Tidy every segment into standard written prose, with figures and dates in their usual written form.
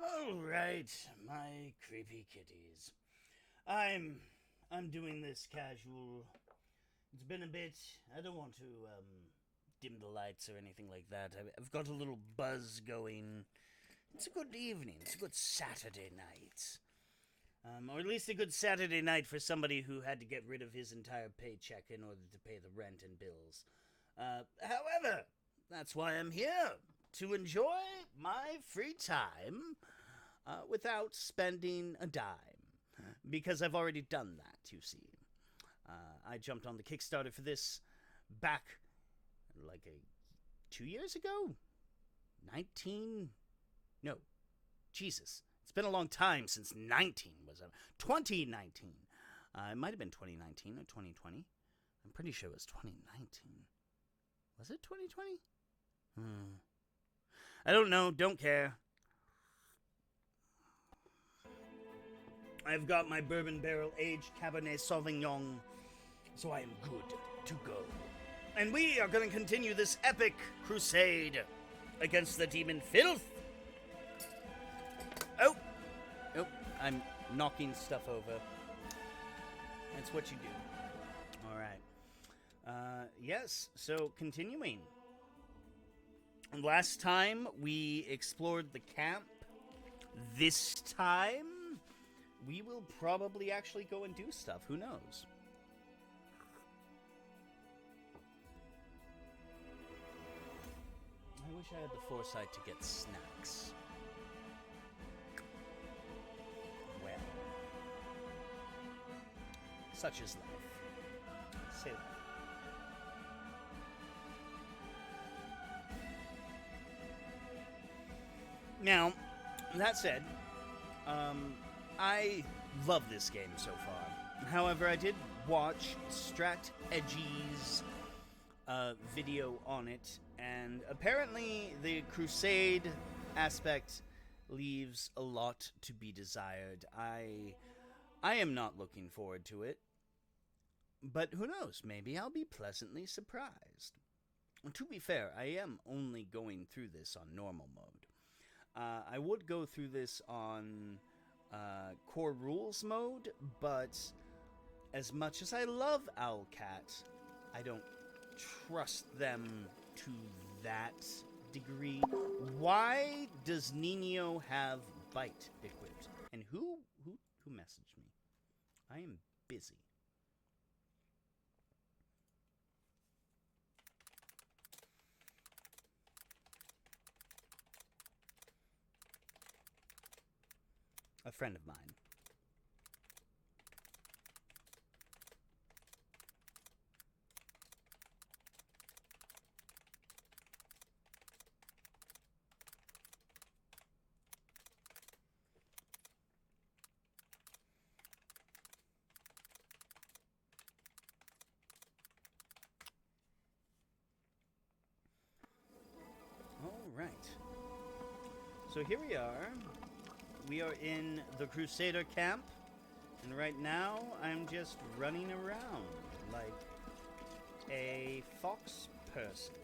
All right, my creepy kitties. I'm I'm doing this casual. It's been a bit. I don't want to dim the lights or anything like that. I've got a little buzz going. It's a good evening. It's a good Saturday night. Or at least a good Saturday night for somebody who had to get rid of his entire paycheck in order to pay the rent and bills. However, that's why I'm here to enjoy my free time without spending a dime. Because I've already done that, you see. I jumped on the Kickstarter for this back like 2 years ago? 19? No. Jesus. It's been a long time since 19 was 2019. It might have been 2019 or 2020. I'm pretty sure it was 2019. Was it 2020? I don't know. Don't care. I've got my bourbon barrel aged Cabernet Sauvignon, so I am good to go. And we are going to continue this epic crusade against the demon filth. Oh, I'm knocking stuff over. That's what you do. All right. Yes, so continuing. Last time we explored the camp. This time we will probably actually go and do stuff. Who knows? I wish I had the foresight to get snacks. Well, such is life. Say that. Now, that said, I love this game so far. However, I did watch Strat Edgy's video on it, and apparently the Crusade aspect leaves a lot to be desired. I am not looking forward to it, but who knows? Maybe I'll be pleasantly surprised. To be fair, I am only going through this on normal mode. I would go through this on core rules mode, but as much as I love Owlcat, I don't trust them to that degree. Why does Nino have bite equipped? And who messaged me? I am busy. A friend of mine. All right. So here we are. We are in the Crusader camp, and right now I'm just running around like a fox person.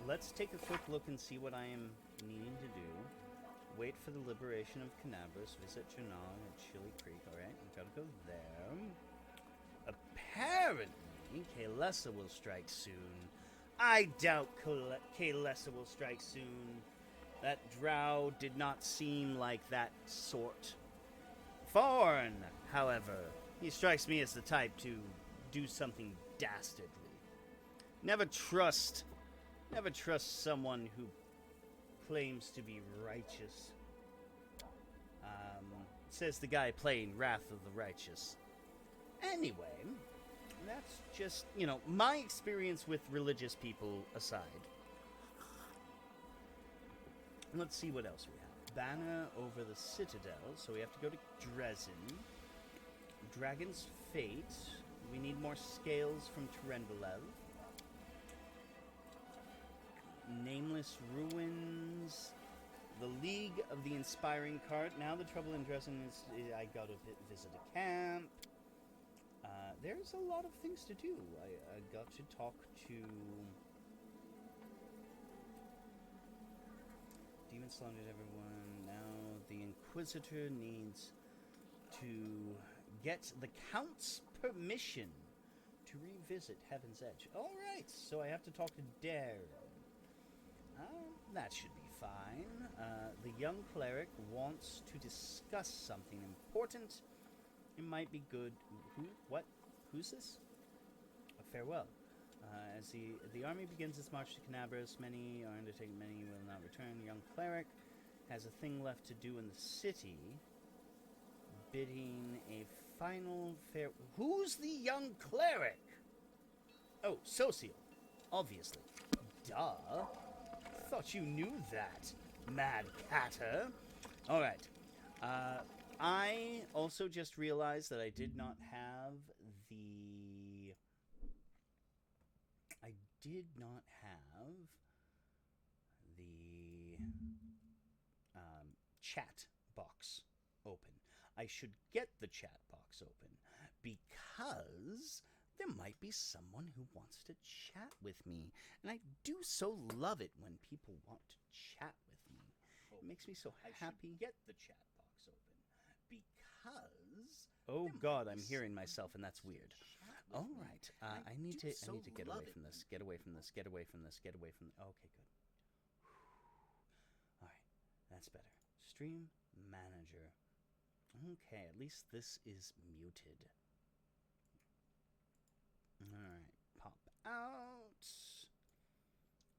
Let's take a quick look and see what I am needing to do. Wait for the liberation of Canabras, visit Janal at Chili Creek. Alright, we gotta go there. Apparently, Kaelessa will strike soon. I doubt Kaelessa will strike soon. That drow did not seem like that sort. Thorn, however, he strikes me as the type to do something dastardly. Never trust someone who claims to be righteous. Says the guy playing Wrath of the Righteous. Anyway, that's just, my experience with religious people aside. Let's see what else we have. Banner over the Citadel, so we have to go to Dresden. Dragon's Fate. We need more scales from Terendelev. Nameless Ruins. The League of the Inspiring Cart. Now the trouble in Dresden is I gotta visit a camp. There's a lot of things to do. I got to talk to slaughtered everyone. Now the Inquisitor needs to get the Count's permission to revisit Heaven's Edge. Alright, so I have to talk to Darren. That should be fine. The young cleric wants to discuss something important. It might be good. Who? What? Who's this? Farewell. As the army begins its march to Canabras, many are undertaking, many will not return. The young cleric has a thing left to do in the city, bidding a final fair... Who's the young cleric? Oh, Social. Obviously. Duh. Thought you knew that, Mad Catter. Alright. I also just realized that I did not have the... chat box open. I should get the chat box open because there might be someone who wants to chat with me, and I do so love it when people want to chat with me. It makes me so happy. I should get the chat box open because... Oh God, I'm hearing myself, and that's weird. All right, I need to get away from this. Get away from this. Get away from this. Get away from. Okay, good. All right, that's better. Stream manager. Okay, at least this is muted. All right, pop out.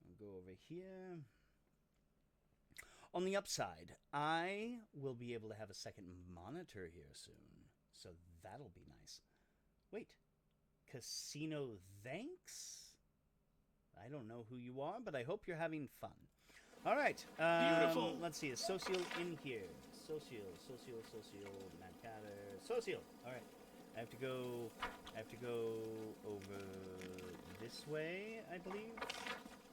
I'll go over here. On the upside, I will be able to have a second monitor here soon, so that'll be nice. Wait. Casino thanks? I don't know who you are, but I hope you're having fun. All right. Beautiful. Let's see. Is Social in here? Social, Mad Catter. Social. All right. I have to go over this way, I believe.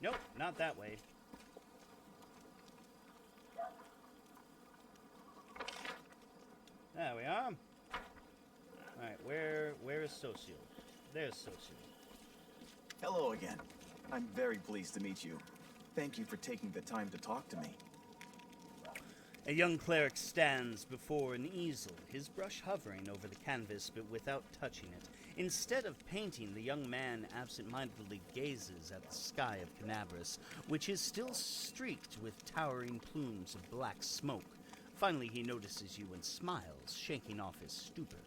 Nope, not that way. There we are. All right. Where is Social? There's Social. Hello again. I'm very pleased to meet you. Thank you for taking the time to talk to me. A young cleric stands before an easel, his brush hovering over the canvas but without touching it. Instead of painting, the young man absent-mindedly gazes at the sky of Canabras, which is still streaked with towering plumes of black smoke. Finally, he notices you and smiles, shaking off his stupor.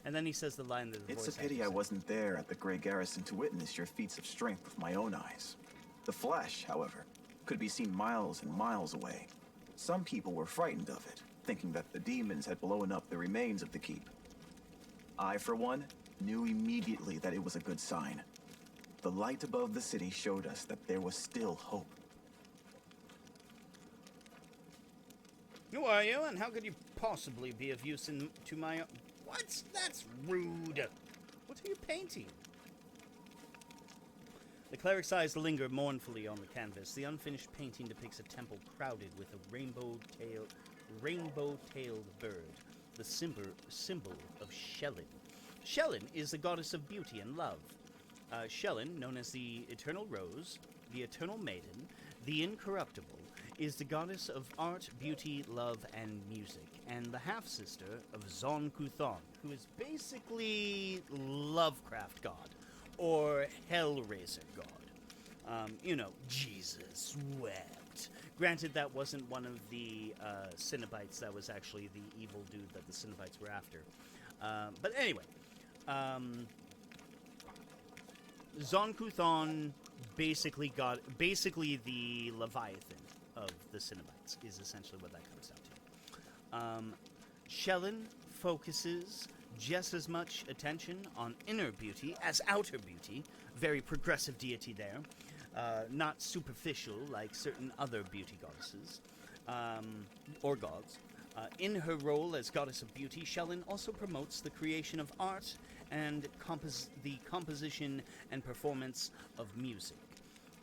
And then he says the line that the voice... It's a pity I wasn't there at the Grey Garrison to witness your feats of strength with my own eyes. The flash, however, could be seen miles and miles away. Some people were frightened of it, thinking that the demons had blown up the remains of the keep. I, for one, knew immediately that it was a good sign. The light above the city showed us that there was still hope. Who are you, and how could you possibly be of use to my... What? That's rude. What are you painting? The cleric's eyes linger mournfully on the canvas. The unfinished painting depicts a temple crowded with a rainbow-tailed bird, the symbol of Shellin. Shellin is the goddess of beauty and love. Shellin, known as the Eternal Rose, the Eternal Maiden, the Incorruptible, is the goddess of art, beauty, love, and music, and the half-sister of Zon Kuthon, who is basically Lovecraft god, or Hellraiser god. You know, Jesus wept. Granted, that wasn't one of the Cenobites, that was actually the evil dude that the Cenobites were after. But anyway, Zon Kuthon basically the Leviathan of the Cenobites is essentially what that comes down to. Shellin focuses just as much attention on inner beauty as outer beauty. Very progressive deity there. Not superficial like certain other beauty goddesses or gods. In her role as goddess of beauty, Shellin also promotes the creation of art and the composition and performance of music.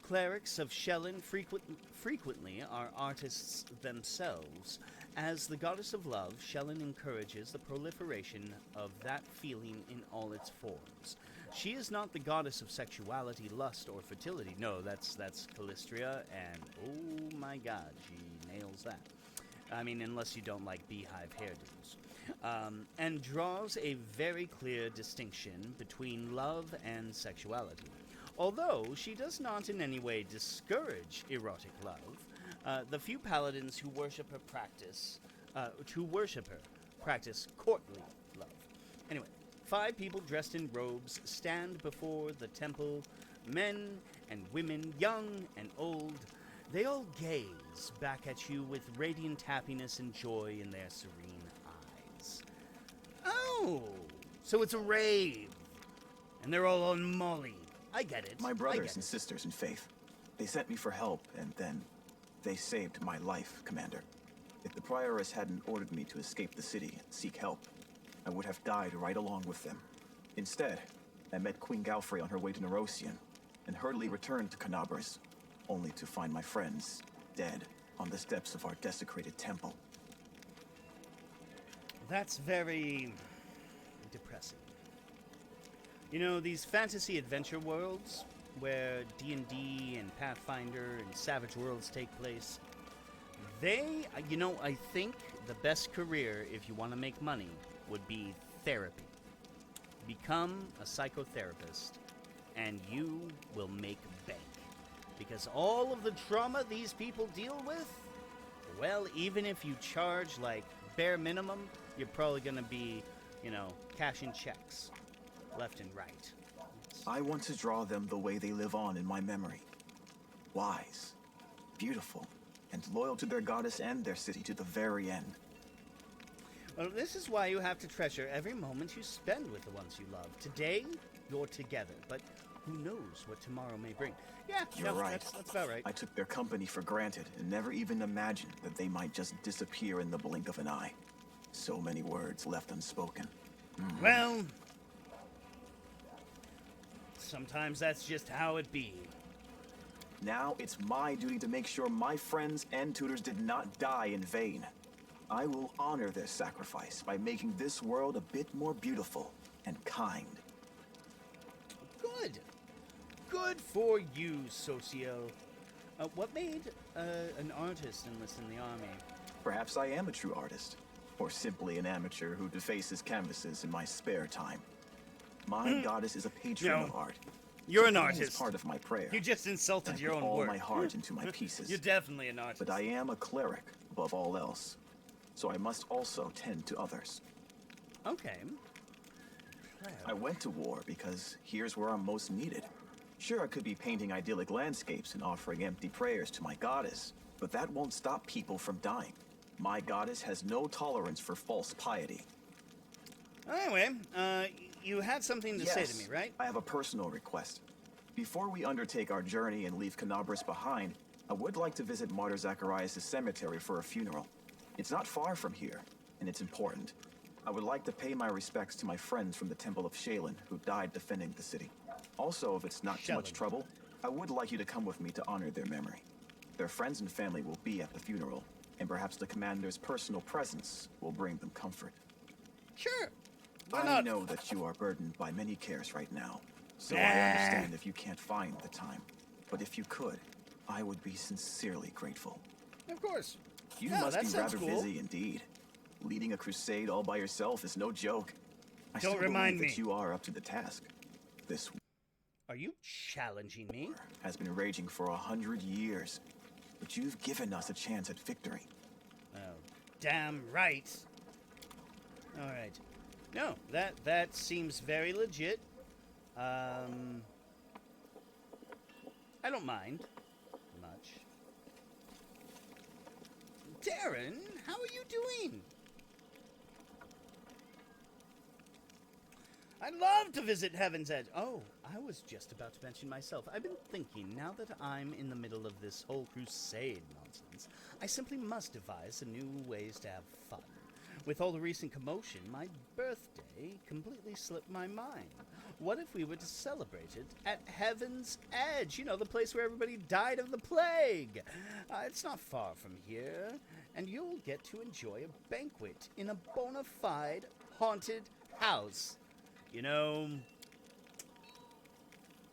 Clerics of Shellin frequently are artists themselves. As the goddess of love, Shellin encourages the proliferation of that feeling in all its forms. She is not the goddess of sexuality, lust, or fertility. No, that's Callistria, and oh my god, she nails that. I mean, unless you don't like beehive hairdos. And draws a very clear distinction between love and sexuality. Although she does not in any way discourage erotic love, the few paladins who worship her practice courtly love. Anyway, 5 people dressed in robes stand before the temple, men and women, young and old. They all gaze back at you with radiant happiness and joy in their serene eyes. Oh, so it's a rave, and they're all on Molly. I get it. My brothers and sisters in faith. They sent me for help, and then they saved my life, Commander. If the Prioress hadn't ordered me to escape the city and seek help, I would have died right along with them. Instead, I met Queen Galfrey on her way to Nerosian, and hurriedly returned to Canabras, only to find my friends dead on the steps of our desecrated temple. That's very depressing. You know, these fantasy adventure worlds where D&D and Pathfinder and Savage Worlds take place, I think the best career if you want to make money would be therapy. Become a psychotherapist and you will make bank. Because all of the trauma these people deal with, well, even if you charge like bare minimum, you're probably going to be, cashing checks left and right. I want to draw them the way they live on in my memory. Wise, beautiful, and loyal to their goddess and their city to the very end. Well, this is why you have to treasure every moment you spend with the ones you love. Today, you're together, but who knows what tomorrow may bring. Yeah, You're right. That's about right. I took their company for granted and never even imagined that they might just disappear in the blink of an eye. So many words left unspoken. Well, sometimes that's just how it be. Now it's my duty to make sure my friends and tutors did not die in vain. I will honor their sacrifice by making this world a bit more beautiful and kind. Good. Good for you, Socio. What made an artist enlist in the army? Perhaps I am a true artist, or simply an amateur who defaces canvases in my spare time. My goddess is a patron of art. You're an It's artist. part of my prayer. You just insulted your I put own all work. my heart into my pieces. You're definitely an artist. But I am a cleric above all else, so I must also tend to others. Okay. I went to war because here's where I'm most needed. Sure, I could be painting idyllic landscapes and offering empty prayers to my goddess, but that won't stop people from dying. My goddess has no tolerance for false piety. Anyway, you had something to say to me, right? I have a personal request. Before we undertake our journey and leave Canabras behind, I would like to visit Martyr Zacharias' cemetery for a funeral. It's not far from here, and it's important. I would like to pay my respects to my friends from the Temple of Shaylin who died defending the city. Also, if it's not too much trouble, I would like you to come with me to honor their memory. Their friends and family will be at the funeral, and perhaps the commander's personal presence will bring them comfort. Sure. Why I not? know that you are burdened by many cares right now, so I understand if you can't find the time. But if you could, I would be sincerely grateful. Of course. You Yeah, must that be sounds rather cool. busy indeed. Leading a crusade all by yourself is no joke. I Don't still remind believe that me. you are up to the task. This Are you challenging me? war has been raging for 100 years, but you've given us a chance at victory. Oh, damn right. All right. No, that seems very legit. I don't mind much. Darren, how are you doing? I'd love to visit Heaven's Edge. Oh, I was just about to mention myself. I've been thinking, now that I'm in the middle of this whole crusade nonsense, I simply must devise new ways to have fun. With all the recent commotion, my birthday completely slipped my mind. What if we were to celebrate it at Heaven's Edge? You know, the place where everybody died of the plague. It's not far from here, and you'll get to enjoy a banquet in a bona fide haunted house. You know,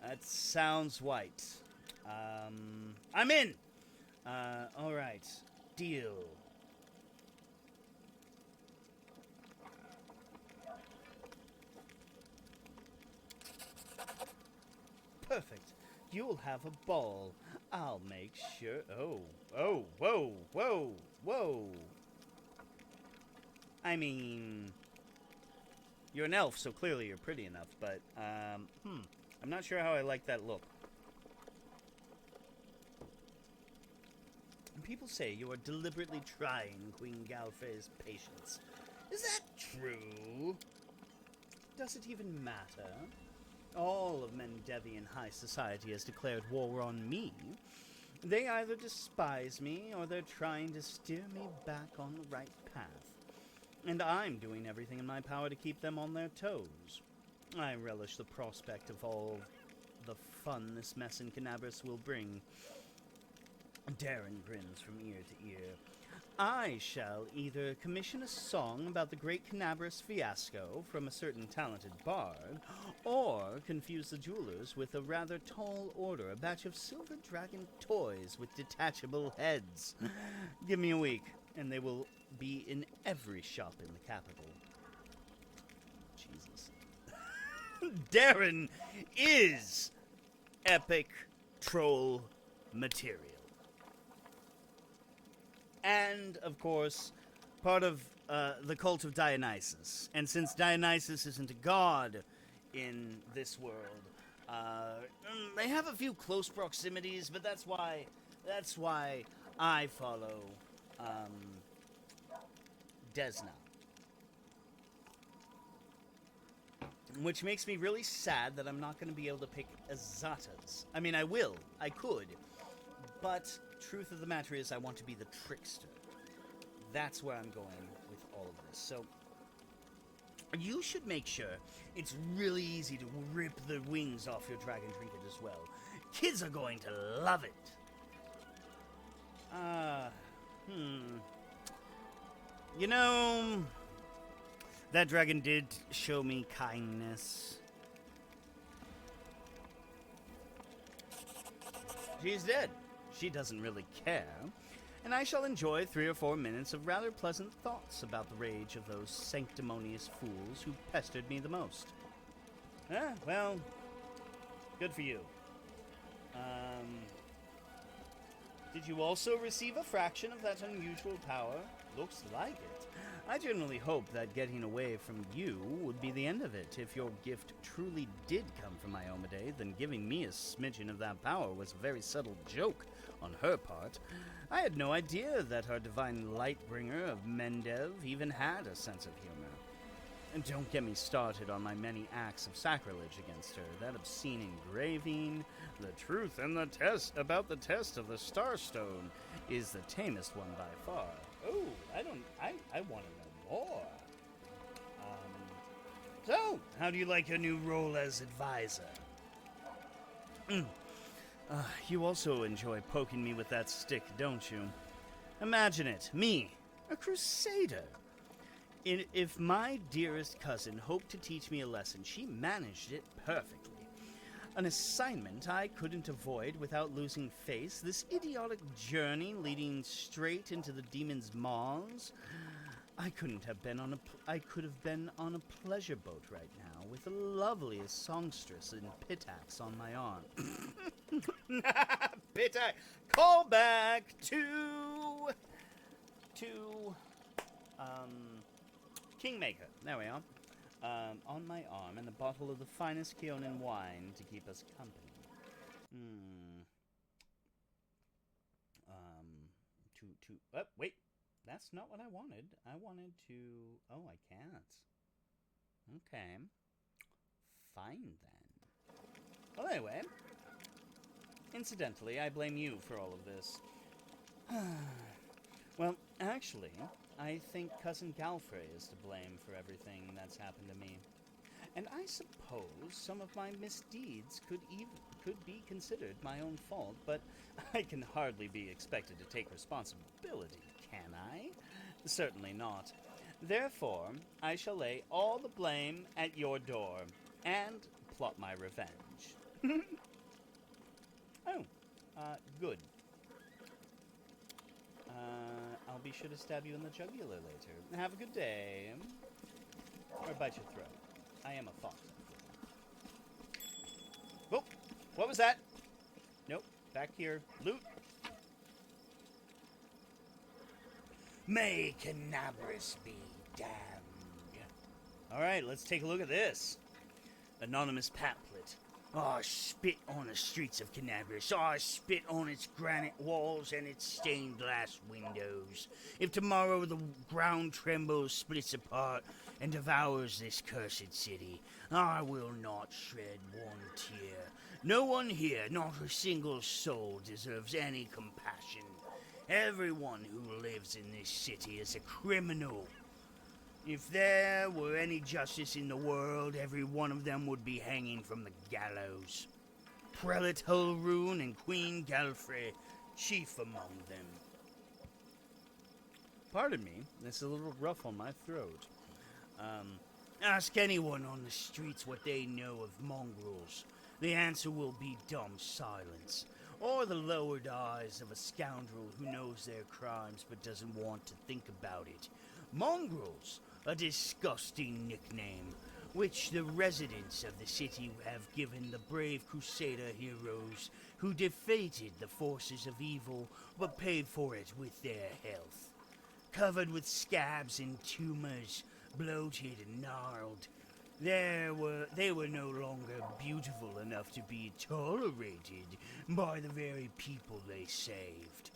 That sounds white. I'm in! Alright. Deal. Perfect. You'll have a ball. I'll make sure. Oh, whoa. I mean, you're an elf, so clearly you're pretty enough, but, I'm not sure how I like that look. People say you are deliberately trying Queen Galfrey's patience. Is that true? Does it even matter? All of Mendevian high society has declared war on me. They either despise me, or they're trying to steer me back on the right path. And I'm doing everything in my power to keep them on their toes. I relish the prospect of all the fun this mess in Canabras will bring. Darren grins from ear to ear. I shall either commission a song about the great Canabras fiasco from a certain talented bard, or confuse the jewelers with a rather tall order, a batch of silver dragon toys with detachable heads. Give me a week, and they will be in every shop in the capital. Jesus. Darren is epic troll material. And, of course, part of the cult of Dionysus. And since Dionysus isn't a god in this world, they have a few close proximities, but that's why I follow Desna. Which makes me really sad that I'm not going to be able to pick Azatas. I mean, I could, but truth of the matter is I want to be the trickster. That's where I'm going with all of this. So, you should make sure it's really easy to rip the wings off your dragon trinket as well. Kids are going to love it. You know, that dragon did show me kindness. She's dead. She doesn't really care. And I shall enjoy 3 or 4 minutes of rather pleasant thoughts about the rage of those sanctimonious fools who pestered me the most. Well, good for you. Did you also receive a fraction of that unusual power? Looks like it. I generally hope that getting away from you would be the end of it. If your gift truly did come from Iomade, then giving me a smidgen of that power was a very subtle joke on her part. I had no idea that our divine Lightbringer of Mendev even had a sense of humor. And don't get me started on my many acts of sacrilege against her. That obscene engraving, the truth and the test about the test of the Starstone is the tamest one by far. Oh, I want to know more. So, how do you like your new role as advisor? You also enjoy poking me with that stick, don't you? Imagine it, me, a crusader. If my dearest cousin hoped to teach me a lesson, she managed it perfectly. An assignment I couldn't avoid without losing face, this idiotic journey leading straight into the demon's maws. I could have been on a pleasure boat right now with the loveliest songstress in Pitax on my arm. Pitax! Call back to Kingmaker. There we are. On my arm, and a bottle of the finest Keonan wine to keep us company. Wait. That's not what I wanted. I wanted to... Oh, I can't. Okay. Fine, then. Well, anyway. Incidentally, I blame you for all of this. Well, actually, I think Cousin Galfrey is to blame for everything that's happened to me. And I suppose some of my misdeeds could be considered my own fault, but I can hardly be expected to take responsibility, can I? Certainly not. Therefore, I shall lay all the blame at your door, and plot my revenge. Oh, good. I'll be sure to stab you in the jugular later. Have a good day. Or bite your throat. I am a fox. Oh, what was that? Nope, back here. Loot. May Canabris be damned. Alright, let's take a look at this. Anonymous pamphlet. Oh, spit on the streets of Canabris. Oh, spit on its granite walls and its stained glass windows. If tomorrow the ground trembles, splits apart, and devours this cursed city, I will not shred one tear. No one here, not a single soul, deserves any compassion. Everyone who lives in this city is a criminal. If there were any justice in the world, every one of them would be hanging from the gallows. Prelate Hulrune and Queen Galfrey, chief among them. Pardon me, it's a little rough on my throat. Ask anyone on the streets what they know of mongrels. The answer will be dumb silence, or the lowered eyes of a scoundrel who knows their crimes but doesn't want to think about it. Mongrels, a disgusting nickname, which the residents of the city have given the brave Crusader heroes who defeated the forces of evil but paid for it with their health. Covered with scabs and tumors, bloated and gnarled, they were no longer beautiful enough to be tolerated by the very people they saved.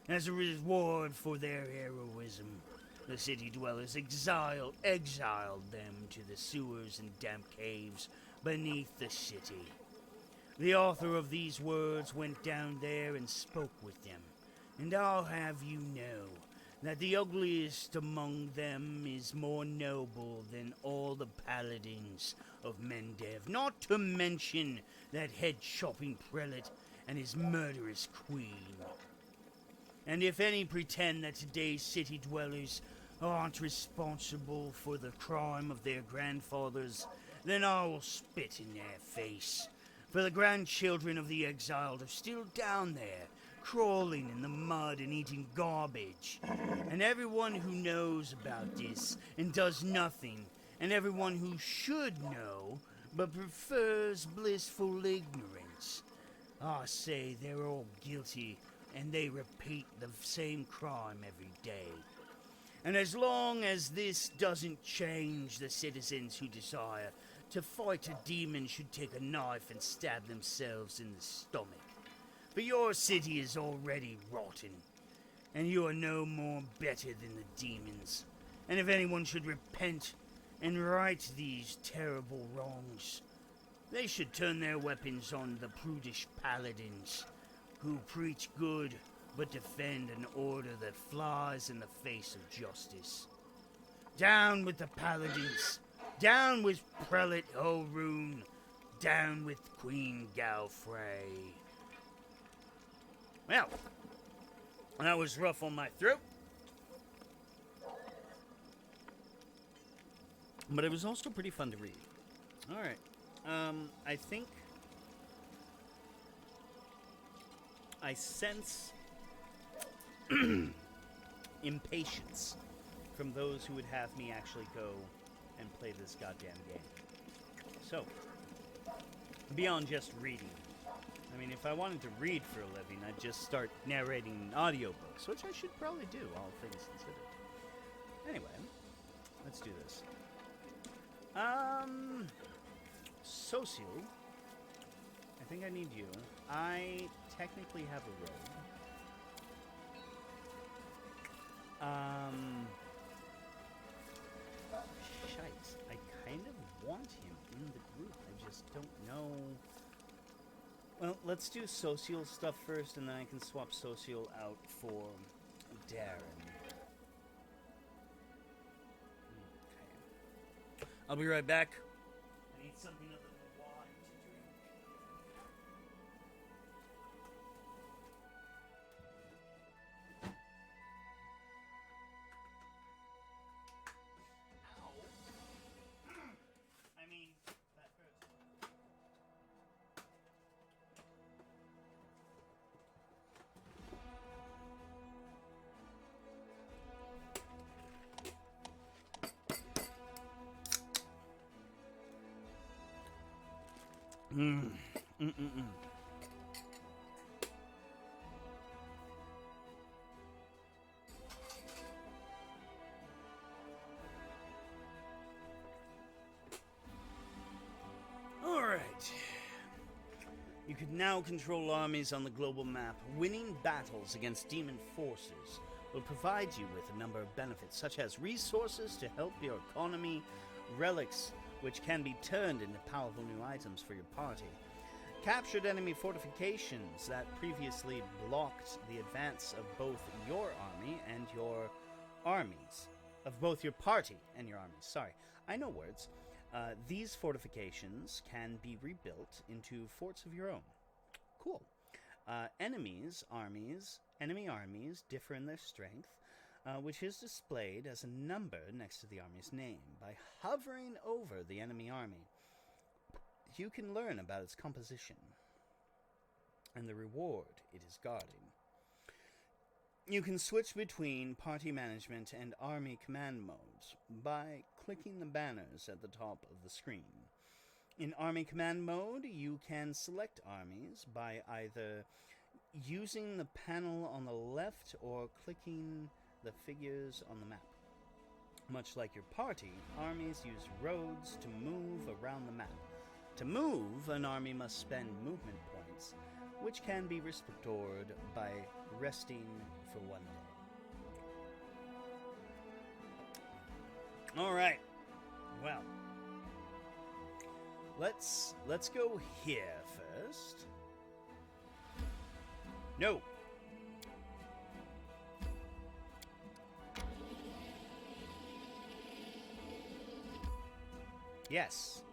As a reward for their heroism, the city dwellers exiled them to the sewers and damp caves beneath the city. The author of these words went down there and spoke with them, and I'll have you know that the ugliest among them is more noble than all the paladins of Mendev, not to mention that head-chopping prelate and his murderous queen. And if any pretend that today's city dwellers aren't responsible for the crime of their grandfathers, then I will spit in their face. For the grandchildren of the exiled are still down there, crawling in the mud and eating garbage. And everyone who knows about this and does nothing, and everyone who should know but prefers blissful ignorance, I say they're all guilty and they repeat the same crime every day. And as long as this doesn't change, the citizens who desire to fight a demon should take a knife and stab themselves in the stomach. For your city is already rotten, and you are no more better than the demons. And if anyone should repent and right these terrible wrongs, they should turn their weapons on the prudish paladins, who preach good but defend an order that flies in the face of justice. Down with the paladins! Down with Prelate Hulrune! Down with Queen Galfrey! Well, that was rough on my throat. But it was also pretty fun to read. Alright. I think I sense impatience from those who would have me actually go and play this goddamn game. So, beyond just reading. I mean, if I wanted to read for a living, I'd just start narrating audiobooks, which I should probably do, all things considered. Anyway, let's do this. Social. I think I need you. I technically have a rogue. Shite. I kind of want him in the group. I just don't know. Well, let's do social stuff first, and then I can swap social out for Darren. Okay. I'll be right back. I need something other than wine to drink. Ow. I mean, that hurts. Mm. Mm-mm-mm. All right. You can now control armies on the global map. Winning battles against demon forces will provide you with a number of benefits, such as resources to help your economy, relics which can be turned into powerful new items for your party, captured enemy fortifications that previously blocked the advance of both your army and your armies. Of both your party and your armies. Sorry, I know words. These fortifications can be rebuilt into forts of your own. Cool. Enemy armies differ in their strength, which is displayed as a number next to the army's name. By hovering over the enemy army, you can learn about its composition and the reward it is guarding. You can switch between party management and army command modes by clicking the banners at the top of the screen. In army command mode, you can select armies by either using the panel on the left or clicking the figures on the map. Much like your party, armies use roads to move around the map. To move, an army must spend movement points, which can be restored by resting for one day. All right. Well, let's go here first. No. Yes.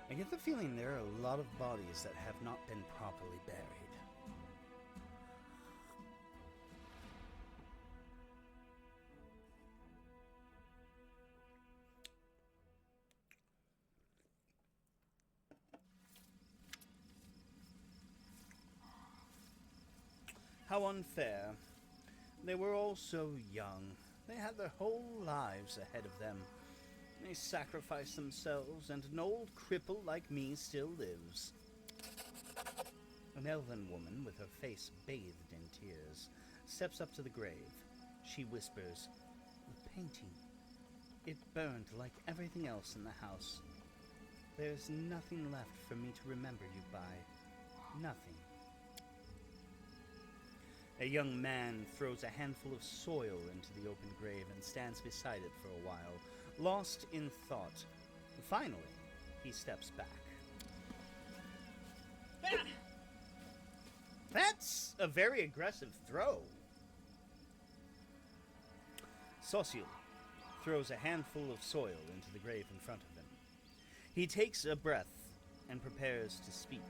I get the feeling there are a lot of bodies that have not been properly buried. How unfair. They were all so young. They had their whole lives ahead of them. They sacrificed themselves, and an old cripple like me still lives. An elven woman, with her face bathed in tears, steps up to the grave. She whispers, "The painting. It burned like everything else in the house. There's nothing left for me to remember you by. Nothing." A young man throws a handful of soil into the open grave and stands beside it for a while, lost in thought. Finally, he steps back. That's a very aggressive throw. Sociul throws a handful of soil into the grave in front of him. He takes a breath and prepares to speak.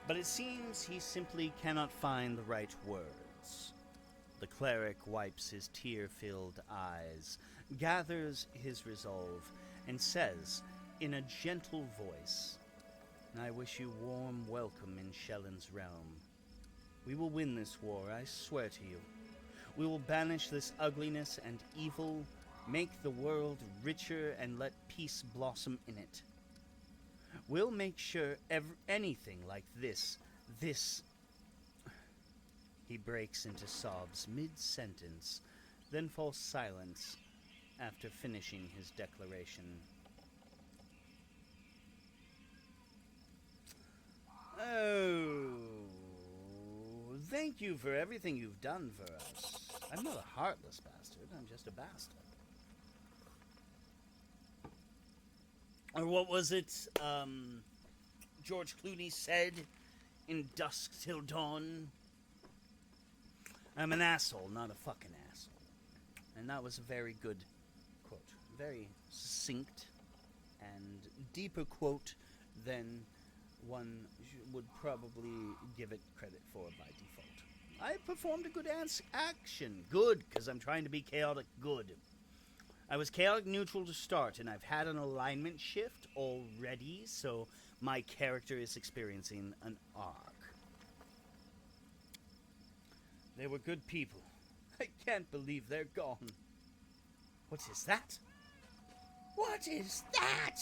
But it seems he simply cannot find the right words. The cleric wipes his tear-filled eyes, gathers his resolve, and says in a gentle voice, "I wish you warm welcome in Shellen's realm. We will win this war, I swear to you. We will banish this ugliness and evil, make the world richer, and let peace blossom in it. We'll make sure anything like this... He breaks into sobs mid-sentence, then falls silent after finishing his declaration. "Oh, thank you for everything you've done for us. I'm not a heartless bastard, I'm just a bastard." Or what was it, George Clooney said in Dusk Till Dawn? "I'm an asshole, not a fucking asshole." And that was a very good quote. Very succinct and deeper quote than one would probably give it credit for by default. I performed a good action. Good, because I'm trying to be chaotic good. I was chaotic neutral to start, and I've had an alignment shift already, so my character is experiencing an arc. They were good people. I can't believe they're gone. What is that? What is that?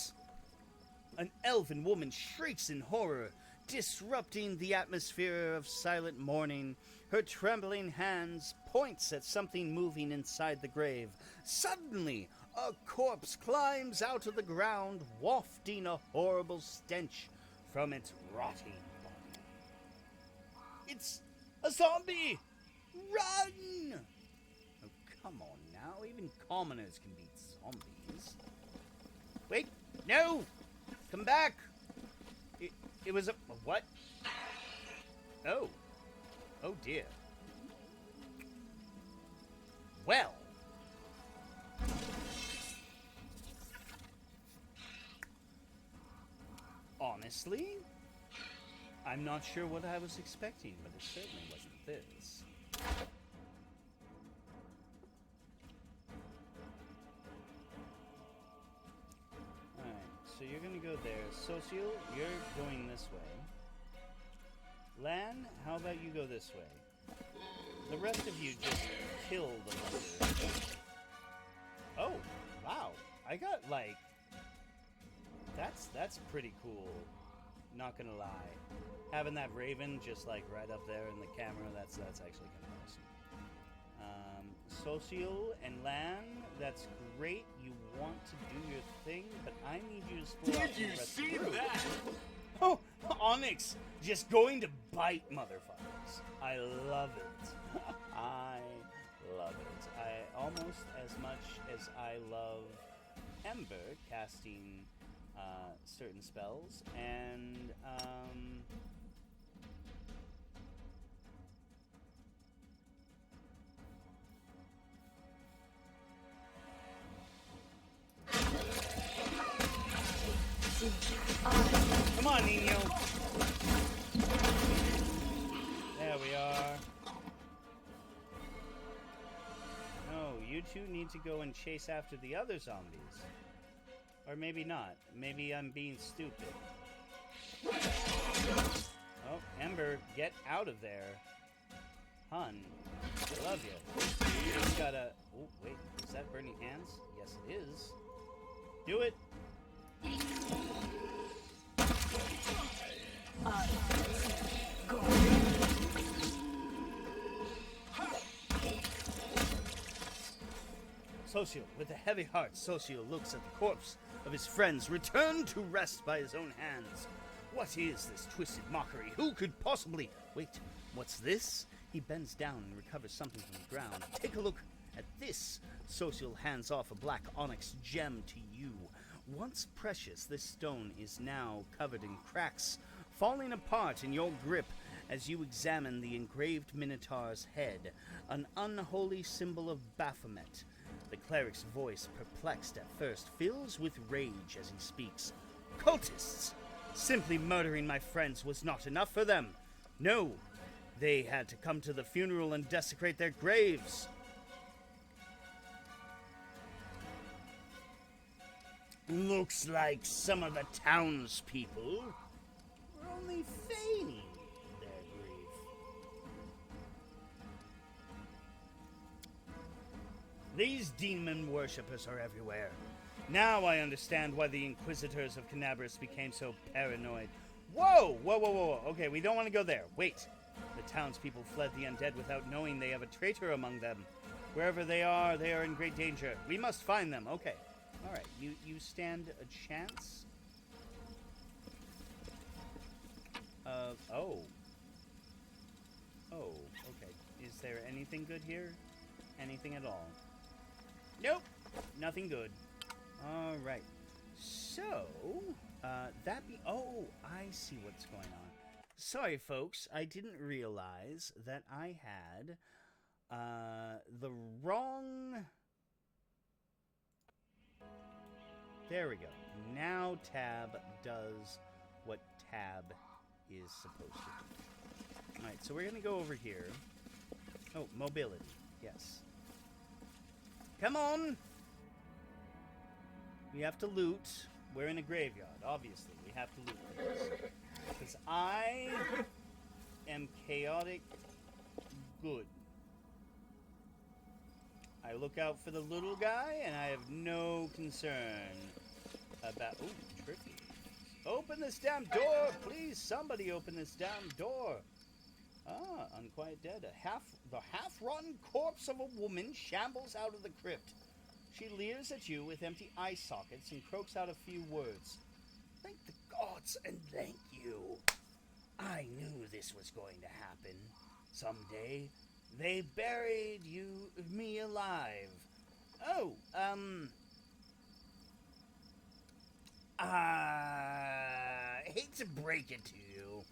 An elven woman shrieks in horror, disrupting the atmosphere of silent mourning. Her trembling hands points at something moving inside the grave. Suddenly, a corpse climbs out of the ground, wafting a horrible stench from its rotting body. It's a zombie! Run! Oh, come on now. Even commoners can beat zombies. Wait, no! Come back! It was a what? Oh. Oh dear. Well. Honestly, I'm not sure what I was expecting, but it certainly wasn't this. So you're going to go there. Socio, you're going this way. Lan, how about you go this way? The rest of you just killed a bunch. Oh, wow. I got, like... That's pretty cool. Not gonna lie. Having that raven just, like, right up there in the camera, that's actually kind of awesome. Social and Lan, that's great. You want to do your thing, but I need you to split off. Did you see that? Oh, Onyx, just going to bite motherfuckers. I love it. I love it. I almost as much as I love Ember casting certain spells, and come on, Nino. There we are. No, you two need to go and chase after the other zombies. Or maybe not. Maybe I'm being stupid. Oh, Ember, get out of there. Hun, I love you. You just gotta... Oh, wait. Is that burning hands? Yes, it is. Do it. Socio, with a heavy heart, Socio looks at the corpse of his friends, returned to rest by his own hands. What is this twisted mockery? Who could possibly... Wait, what's this? He bends down and recovers something from the ground. Take a look at this. Socio hands off a black onyx gem to you. Once precious, this stone is now covered in cracks, falling apart in your grip as you examine the engraved Minotaur's head, an unholy symbol of Baphomet. The cleric's voice, perplexed at first, fills with rage as he speaks. Cultists! Simply murdering my friends was not enough for them. No, they had to come to the funeral and desecrate their graves. Looks like some of the townspeople were only feigning their grief. These demon worshippers are everywhere. Now I understand why the Inquisitors of Canabras became so paranoid. Whoa! Whoa, whoa, whoa. Okay, we don't want to go there. Wait. The townspeople fled the undead without knowing they have a traitor among them. Wherever they are in great danger. We must find them. Okay. Alright, you stand a chance. Oh. Oh, okay. Is there anything good here? Anything at all? Nope. Nothing good. Alright. So, oh, I see what's going on. Sorry, folks. I didn't realize that I had, the wrong... There we go. Now tab does what tab is supposed to do. Alright, so we're going to go over here. Oh, mobility. Yes. Come on! We have to loot. We're in a graveyard, obviously. We have to loot things. Because I am chaotic good. I look out for the little guy, and I have no concern about... Ooh, tricky. Open this damn door, please. Somebody open this damn door. Ah, unquiet dead. The half-rotten corpse of a woman shambles out of the crypt. She leers at you with empty eye sockets and croaks out a few words. Thank the gods and thank you. I knew this was going to happen. Someday, they buried me alive. Oh, I hate to break it to you,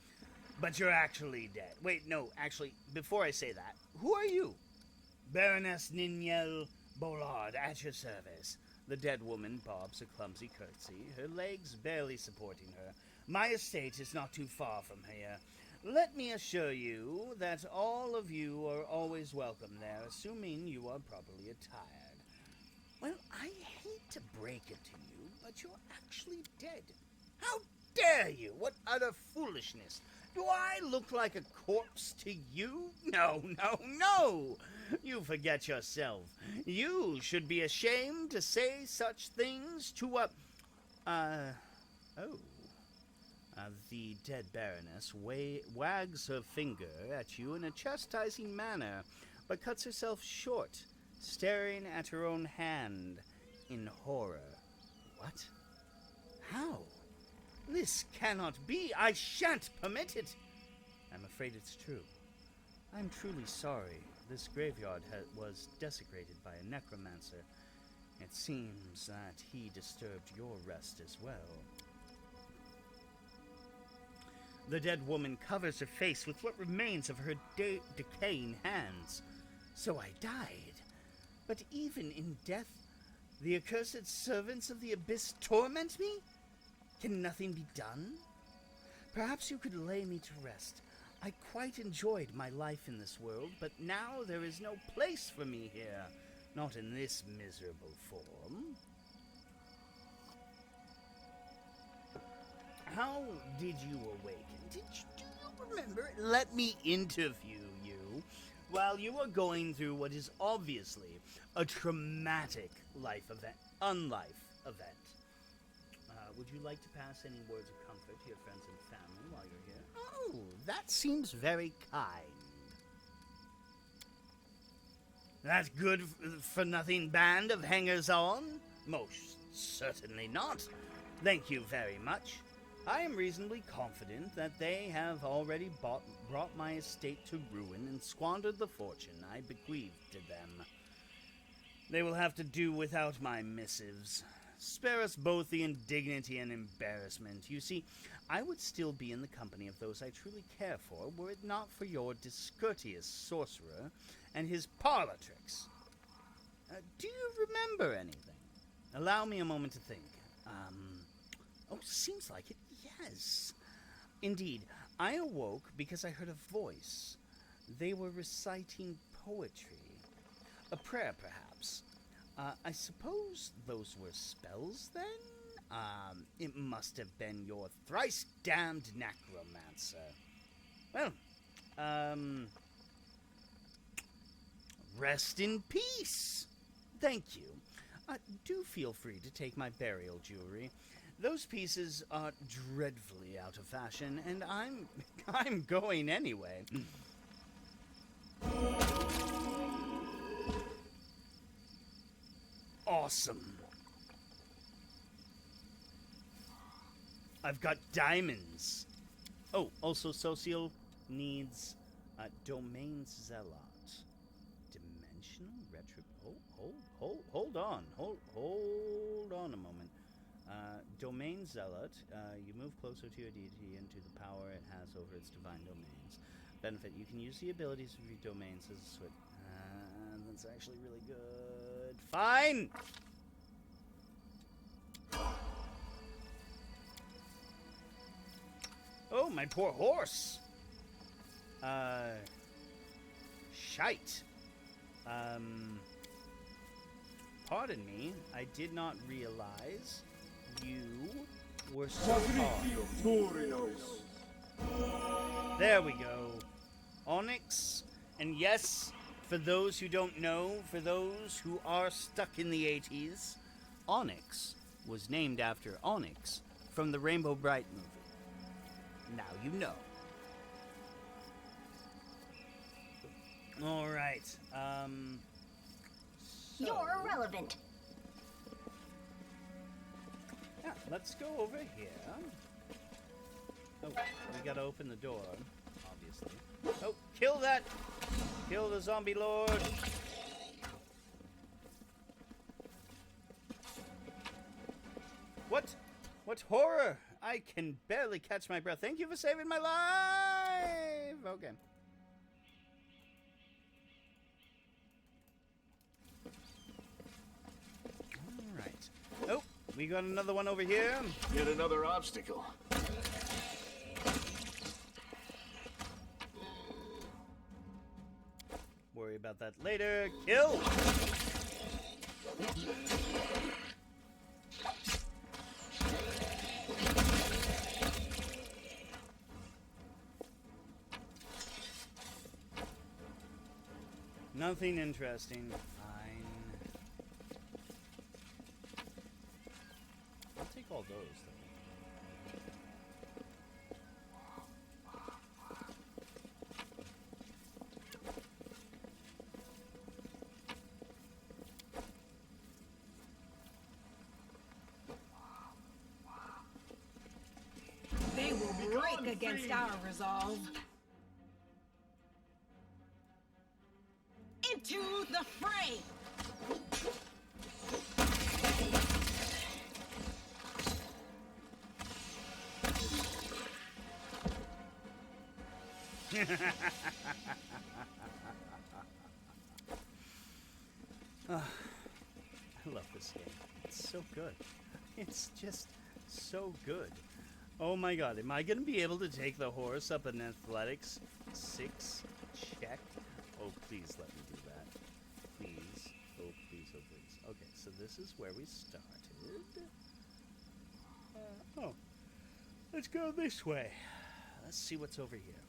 but you're actually dead. Wait, no, actually, before I say that, who are you? Baroness Ninyel Bollard, at your service. The dead woman bobs a clumsy curtsy, her legs barely supporting her. My estate is not too far from here. Let me assure you that all of you are always welcome there, assuming you are properly attired. Well, I hate to break it to you, but you're actually dead. How dare you? What utter foolishness. Do I look like a corpse to you? No, no, no! You forget yourself. You should be ashamed to say such things to a... The dead Baroness wags her finger at you in a chastising manner, but cuts herself short, staring at her own hand in horror. What? How? This cannot be. I shan't permit it. I'm afraid it's true. I'm truly sorry. This graveyard was desecrated by a necromancer. It seems that he disturbed your rest as well. The dead woman covers her face with what remains of her decaying hands. So I died. But even in death, the accursed servants of the abyss torment me? Can nothing be done? Perhaps you could lay me to rest. I quite enjoyed my life in this world, but now there is no place for me here. Not in this miserable form. How did you awaken? Do you remember? Let me interview you while you are going through what is obviously a traumatic unlife event. Would you like to pass any words of comfort to your friends and family while you're here? Oh, that seems very kind. That good-for-nothing band of hangers-on? Most certainly not. Thank you very much. I am reasonably confident that they have already brought my estate to ruin and squandered the fortune I bequeathed to them. They will have to do without my missives. Spare us both the indignity and embarrassment. You see, I would still be in the company of those I truly care for were it not for your discourteous sorcerer and his parlor tricks. Do you remember anything? Allow me a moment to think. Seems like it, yes. Indeed, I awoke because I heard a voice. They were reciting poetry. A prayer, perhaps. I suppose those were spells, then? It must have been your thrice-damned necromancer. Well, rest in peace. Thank you. Do feel free to take my burial jewelry. Those pieces are dreadfully out of fashion, and I'm going anyway. Awesome. I've got diamonds. Oh, also Social needs Domain Zealot. Dimensional retro... Hold on. Hold on a moment. Domain Zealot, you move closer to your deity and to the power it has over its divine domains. Benefit, you can use the abilities of your domains as a switch. That's actually really good. Fine! Oh, my poor horse! Shite. Pardon me, I did not realize you were so hard. There we go. Onyx, and yes, For those who don't know, for those who are stuck in the 80s, Onyx was named after Onyx from the Rainbow Bright movie. Now you know. All right. You're irrelevant. Yeah, let's go over here. Oh, we gotta open the door, obviously. Oh, kill that! Kill the zombie lord! What? What horror! I can barely catch my breath. Thank you for saving my life! Okay. Alright. Oh, we got another one over here. Yet another obstacle. Worry about that later. Kill! Nothing interesting. Fine. I'll take all those, though. They will break against our resolve. Into the fray! I love this game. It's so good. It's just so good. Oh my god, am I going to be able to take the horse up an athletics 6 check? Oh, please let me do that. Please. Oh, please, oh, please. Okay, so this is where we started. Oh, let's go this way. Let's see what's over here.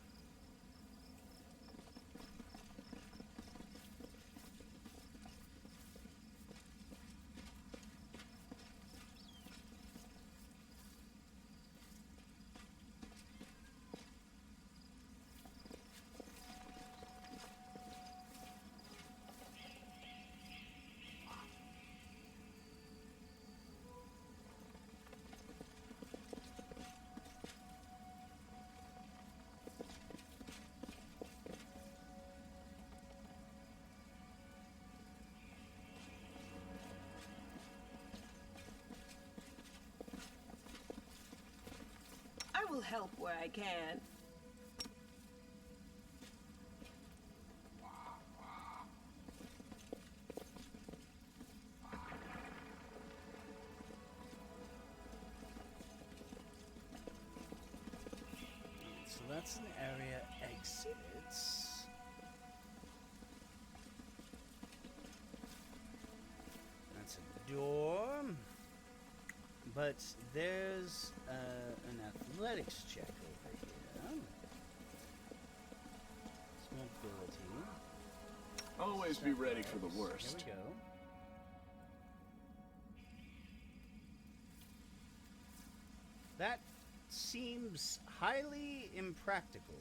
I will help where I can. So that's an area exits. That's a door. But there's an athletics check over here. It's mobility. Always be ready for the worst. Here we go. That seems highly impractical.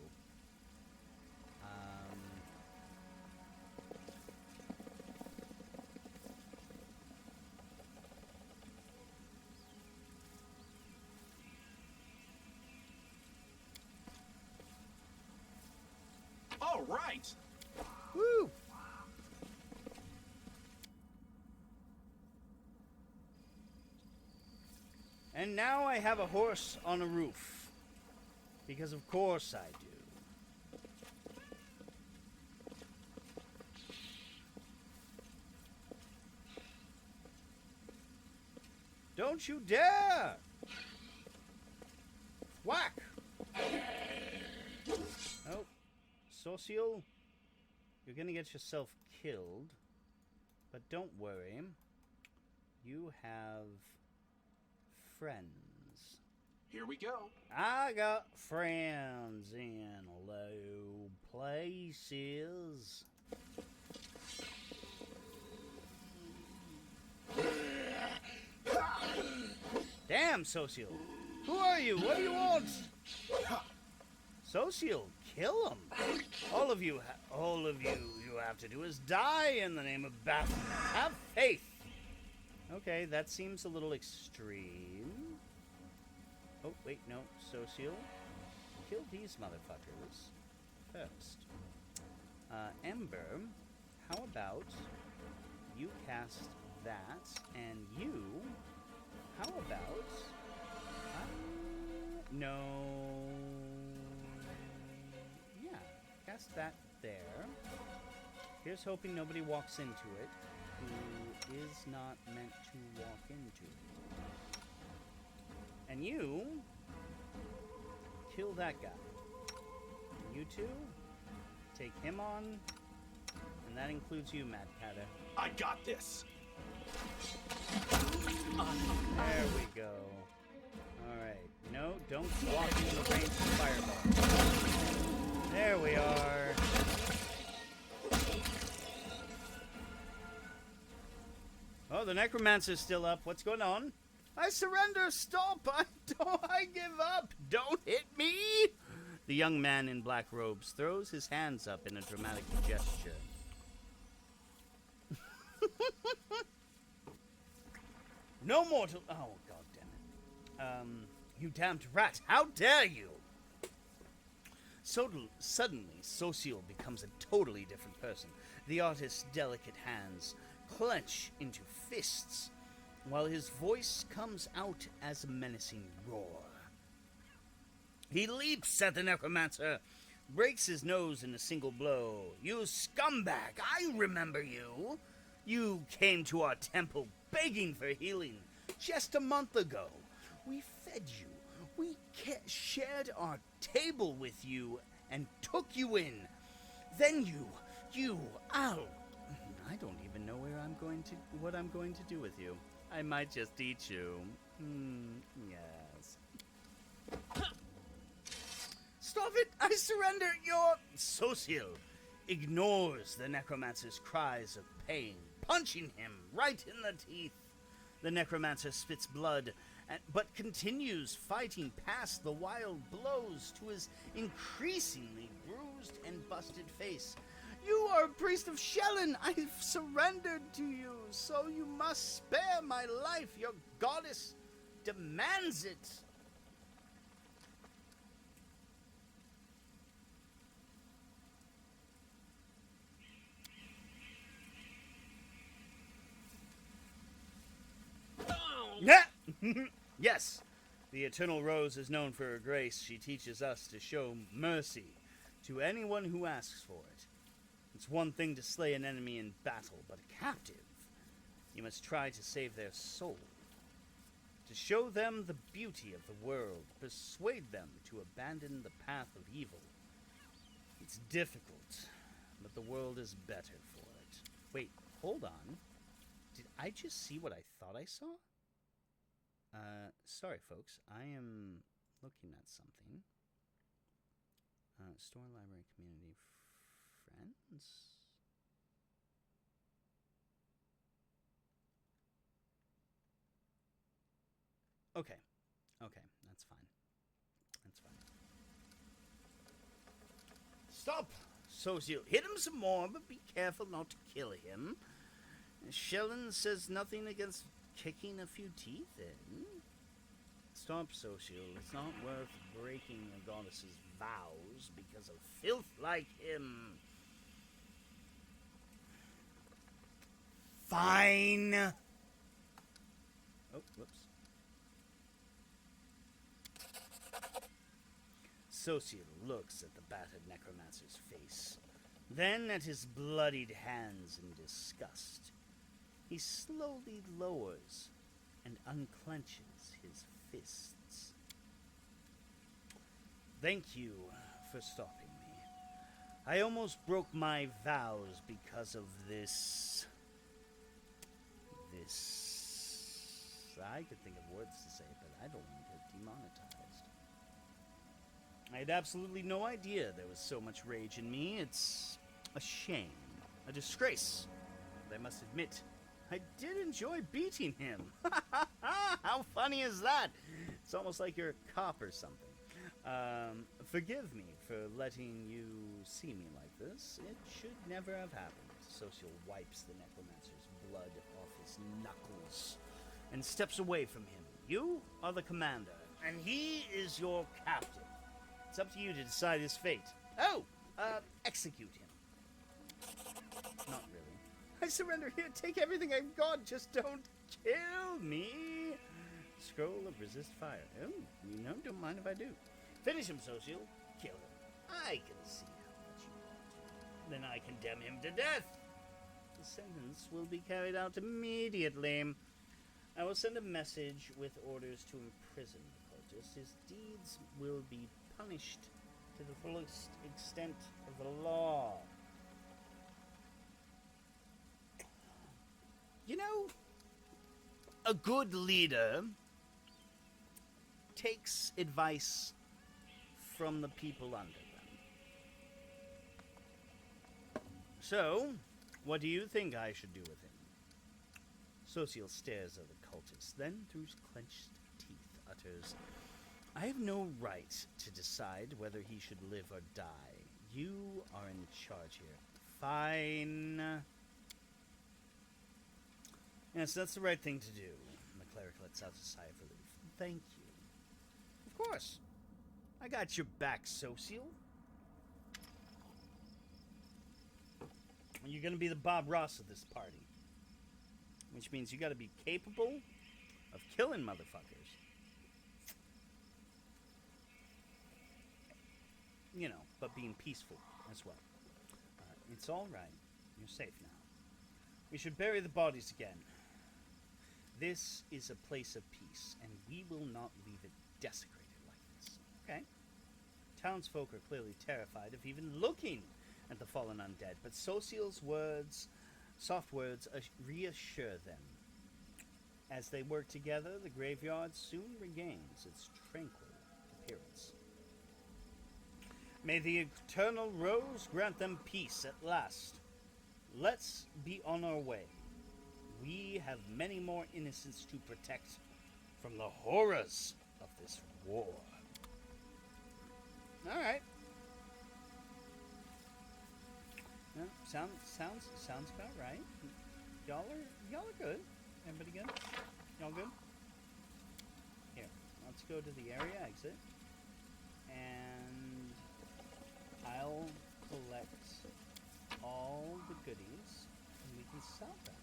All right. Woo! And now I have a horse on a roof. Because of course I do. Don't you dare! Whack! Oh, Social, you're gonna get yourself killed. But don't worry. You have friends. Here we go. I got friends in low places. Damn, Social. Who are you? What do you want? Social, kill him. All of you have to do is die in the name of Baphomet. Have faith. Okay, that seems a little extreme. Oh, wait, no. Social, kill these motherfuckers first. Ember, how about you cast that, and you, how about, no, yeah, cast that there. Here's hoping nobody walks into it who is not meant to walk into it. And you, kill that guy. And you two, take him on, and that includes you, Mad Patter. I got this. There we go. Alright. No, don't walk into the range of fireball. There we are. Oh, the necromancer's still up. What's going on? I surrender. Stop. I give up. Don't hit me. The young man in black robes throws his hands up in a dramatic gesture. No mortal. Oh, god damn it. You damned rat. How dare you? Suddenly, Social becomes a totally different person. The artist's delicate hands clench into fists, while his voice comes out as a menacing roar. He leaps at the necromancer, breaks his nose in a single blow. You scumbag! I remember you! You came to our temple begging for healing just a month ago. We fed you. We shared our table with you and took you in. Then I don't even know what I'm going to do with you. I might just eat you. Yes. Stop it! I surrender! Your Social ignores the necromancer's cries of pain, punching him right in the teeth. The necromancer spits blood, but continues fighting past the wild blows to his increasingly bruised and busted face. You are a priest of Shellen. I've surrendered to you, so you must spare my life. Your goddess demands it. Yeah. Yes, the Eternal Rose is known for her grace. She teaches us to show mercy to anyone who asks for it. It's one thing to slay an enemy in battle, but a captive, you must try to save their soul. To show them the beauty of the world, persuade them to abandon the path of evil. It's difficult, but the world is better for it. Wait, hold on. Did I just see what I thought I saw? Sorry, folks. I am looking at something. Store, library, community, friends? Okay. Okay, that's fine. That's fine. Stop! Social, hit him some more, but be careful not to kill him. Shellen says nothing against kicking a few teeth in. Stop, Social. It's not worth breaking a goddess's vows because of filth like him. Fine. Oh, whoops. Social looks at the battered necromancer's face, then at his bloodied hands in disgust. He slowly lowers and unclenches his fists. Thank you for stopping me. I almost broke my vows because of this. I could think of words to say, but I don't want to get demonetized. I had absolutely no idea there was so much rage in me. It's a shame, a disgrace. But I must admit, I did enjoy beating him. How funny is that? It's almost like you're a cop or something. Forgive me for letting you see me like this. It should never have happened. Social wipes the necromancer's blood off his knuckles and steps away from him. You are the commander, and he is your captain. It's up to you to decide his fate. Oh, execute him. Not really. I surrender here. Take everything I've got. Just don't kill me. Scroll of resist fire. Oh, you know, don't mind if I do. Finish him, Social. Kill him. I can see how much you want to. Then I condemn him to death. The sentence will be carried out immediately. I will send a message with orders to imprison the cultist. His deeds will be punished to the fullest extent of the law. You know, a good leader takes advice from the people under them. So, what do you think I should do with him? Social stares at the cultist, then through clenched teeth utters, I have no right to decide whether he should live or die. You are in charge here. Fine. Yes, that's the right thing to do. The cleric lets out a sigh of relief. Thank you. Of course. I got your back, Social. You're gonna be the Bob Ross of this party. Which means you gotta be capable of killing motherfuckers. You know, but being peaceful as well. It's all right. You're safe now. We should bury the bodies again. This is a place of peace, and we will not leave it desecrated like this. Okay? Townsfolk are clearly terrified of even looking at the fallen undead, but Social's words, soft words, reassure them. As they work together, the graveyard soon regains its tranquil appearance. May the eternal rose grant them peace at last. Let's be on our way. We have many more innocents to protect from the horrors of this war. All right. No, sounds about right. Y'all are good. Everybody good? Y'all good? Here, let's go to the area exit, and I'll collect all the goodies, and we can sell them.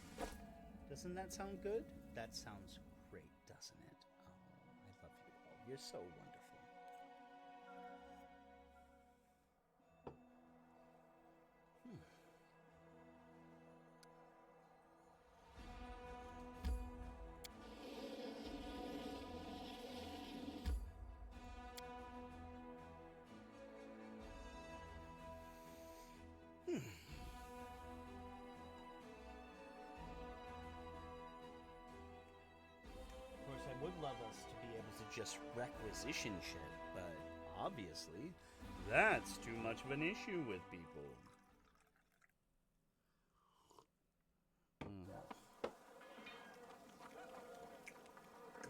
Doesn't that sound good? That sounds great, doesn't it? Oh, I love you all. You're so wonderful. Would love us to be able to just requisition shit, but obviously that's too much of an issue with people.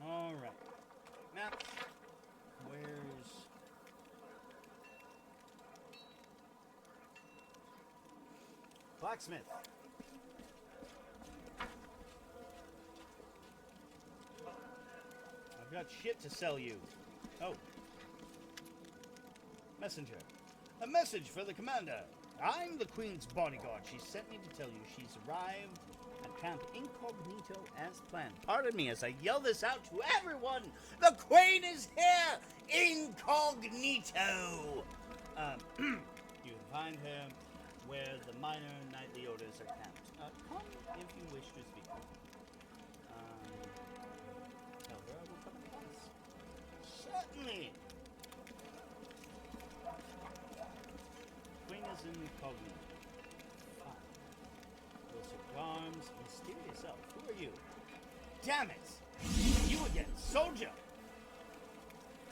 All right, map. Where's blacksmith? Got shit to sell you. Oh. Messenger. A message for the commander. I'm the Queen's bodyguard. She sent me to tell you she's arrived at Camp Incognito as planned. Pardon me as I yell this out to everyone. The Queen is here! Incognito! You can find her where the minor nightly orders are camped. Come if you wish to speak. Tell her I will come at once. Certainly. Queen is incognito. Fine. Closer arms, mysterious elf. Who are you? Damn it! You again, soldier!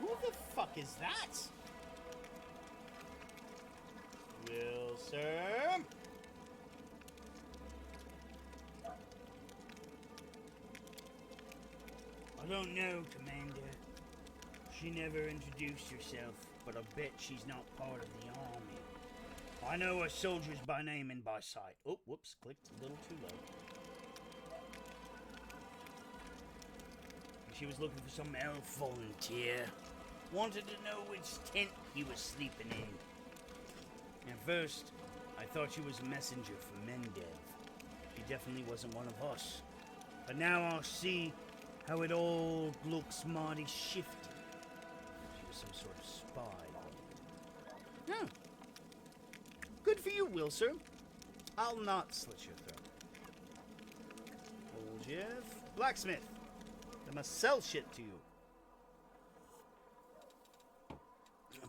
Who the fuck is that? Will, sir? don't know, Commander. She never introduced herself, but I bet she's not part of the army. I know her soldiers by name and by sight. Oh, whoops, clicked a little too low. She was looking for some elf volunteer. Wanted to know which tent he was sleeping in. At first, I thought she was a messenger from Mendev. She definitely wasn't one of us. But now I'll see how it all looks mighty shifty. She was some sort of spy. Oh. Good for you, Wilser. I'll not slit your throat. Old Jeff. Blacksmith. I must sell shit to you.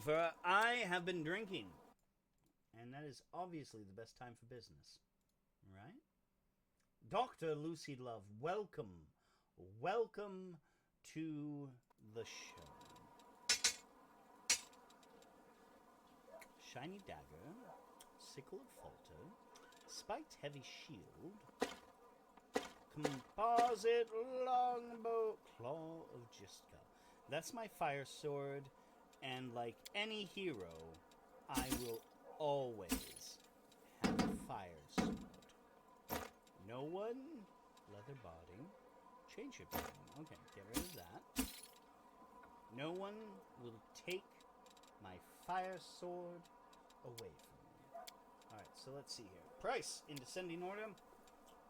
For I have been drinking. And that is obviously the best time for business. Right? Dr. Lucy Love, welcome. Welcome to the show. Shiny dagger. Sickle of Falter. Spiked heavy shield. Composite longbow. Claw of Jiska. That's my fire sword. And like any hero, I will always have a fire sword. No one. Leather body. Change your pattern. Okay, get rid of that. No one will take my fire sword away from me. Alright, so let's see here. Price in descending order.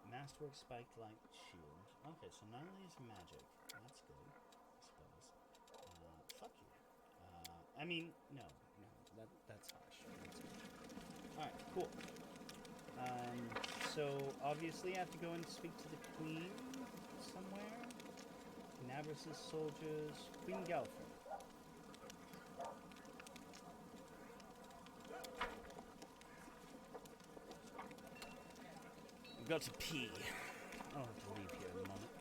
Masterwork spiked light shield. Okay, so none of these are magic. That's good, I suppose. Fuck you. I mean, no, that's harsh. Alright, cool. So obviously I have to go and speak to the Queen somewhere. Nabris's soldiers. Queen Galfred. I've got to pee. I'll have to leave here in a moment.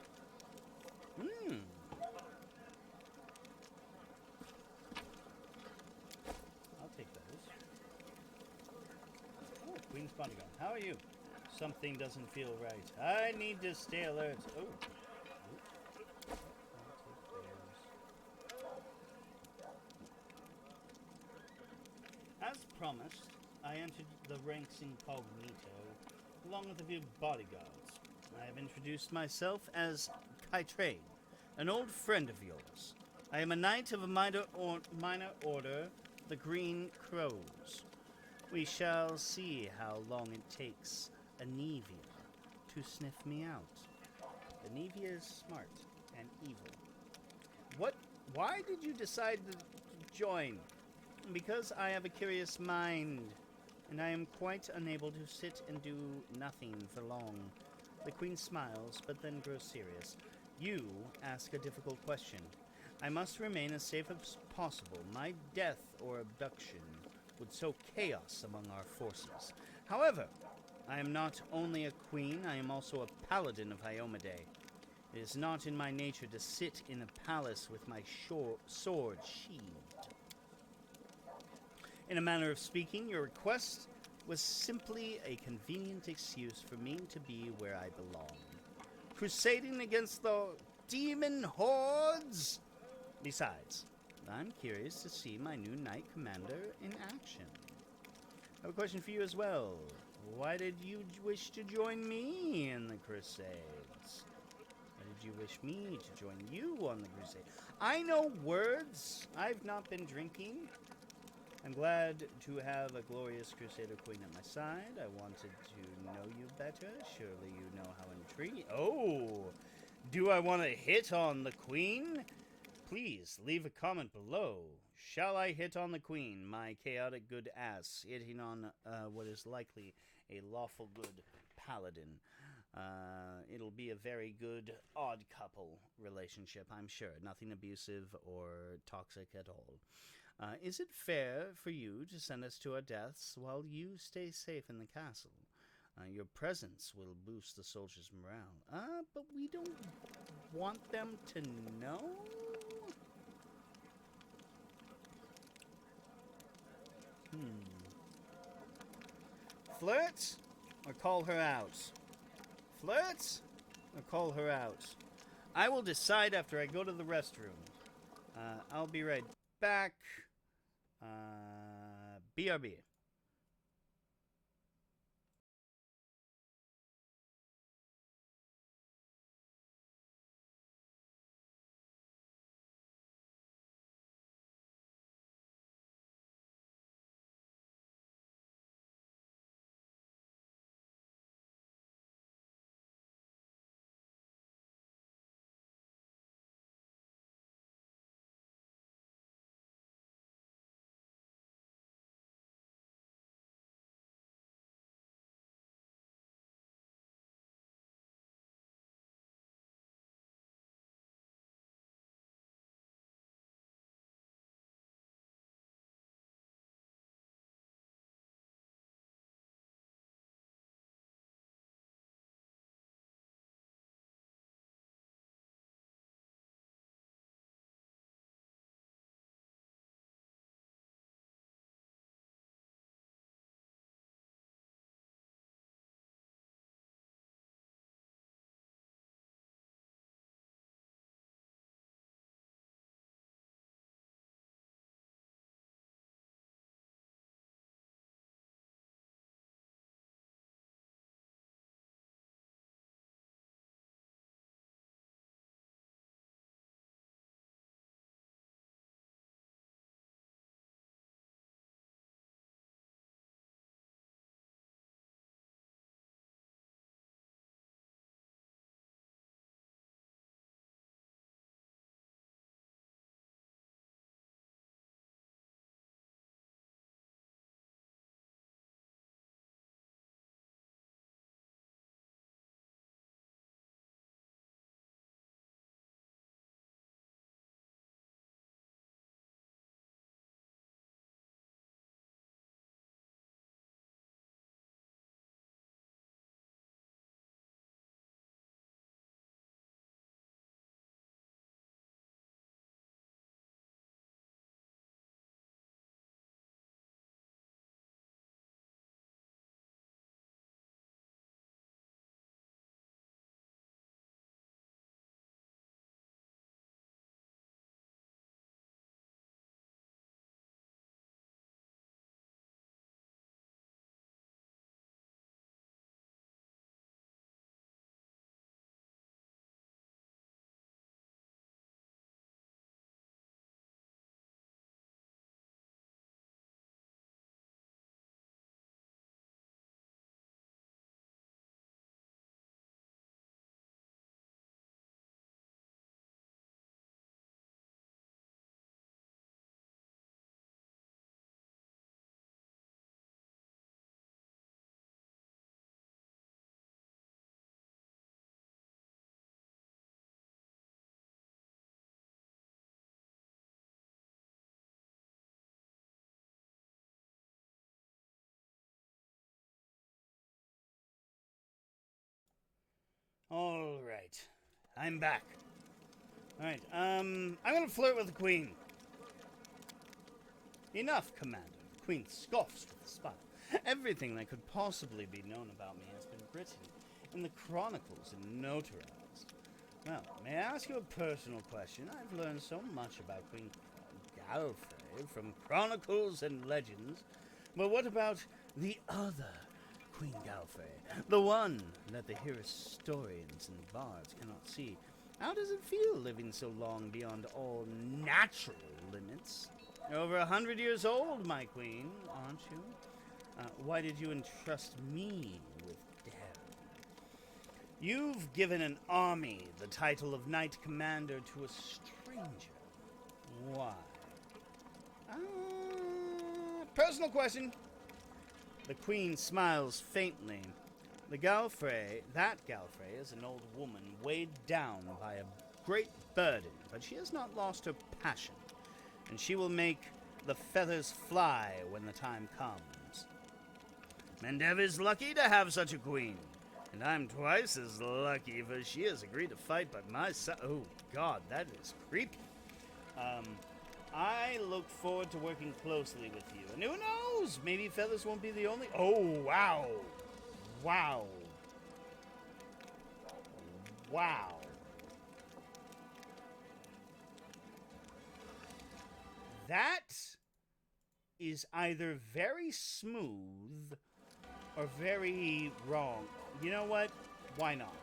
I'll take those. Oh, Queen's Bodyguard. How are you? Something doesn't feel right. I need to stay alert. Oh. As promised, I entered the ranks incognito, along with a few bodyguards. I have introduced myself as Kytrade, an old friend of yours. I am a knight of a minor order, the Green Crows. We shall see how long it takes Anevia to sniff me out. Anevia is smart and evil. Why did you decide to join? Because I have a curious mind, and I am quite unable to sit and do nothing for long. The Queen smiles, but then grows serious. You ask a difficult question. I must remain as safe as possible. My death or abduction would sow chaos among our forces. However, I am not only a queen, I am also a paladin of Hyomade. It is not in my nature to sit in a palace with my sword sheathed. In a manner of speaking, your request was simply a convenient excuse for me to be where I belong. Crusading against the demon hordes? Besides, I'm curious to see my new knight commander in action. I have a question for you as well. Why did you wish to join me in the Crusades? Why did you wish me to join you on the Crusade? I know words. I've not been drinking. I'm glad to have a glorious Crusader Queen at my side. I wanted to know you better. Surely you know how intriguing. Oh, do I want to hit on the Queen? Please leave a comment below. Shall I hit on the Queen, my chaotic good ass, hitting on what is likely a lawful good paladin? It'll be a very good odd couple relationship, I'm sure. Nothing abusive or toxic at all. Is it fair for you to send us to our deaths while you stay safe in the castle? Your presence will boost the soldiers' morale. But we don't want them to know? Flirt or call her out? Flirt or call her out? I will decide after I go to the restroom. I'll be right back. BRB. All right. I'm back. All right. I'm going to flirt with the queen. Enough, Commander. The queen scoffs with a smile. Everything that could possibly be known about me has been written in the chronicles and notarized. Well, may I ask you a personal question? I've learned so much about Queen Galfrey from chronicles and legends. But what about the other Queen Galfrey? The one that the historians and bards cannot see. How does it feel living so long beyond all natural limits? You're over 100 years old, my queen, aren't you? Why did you entrust me with daring? You've given an army the title of Knight Commander to a stranger. Why? Personal question. The queen smiles faintly. That Galfrey is an old woman weighed down by a great burden, but she has not lost her passion, and she will make the feathers fly when the time comes. Mendev is lucky to have such a queen, and I'm twice as lucky, for she has agreed to fight by my side. Oh, God, that is creepy. I look forward to working closely with you, and who knows, maybe feathers won't be the only... Oh, wow. Wow. Wow. That is either very smooth or very wrong. You know what? Why not?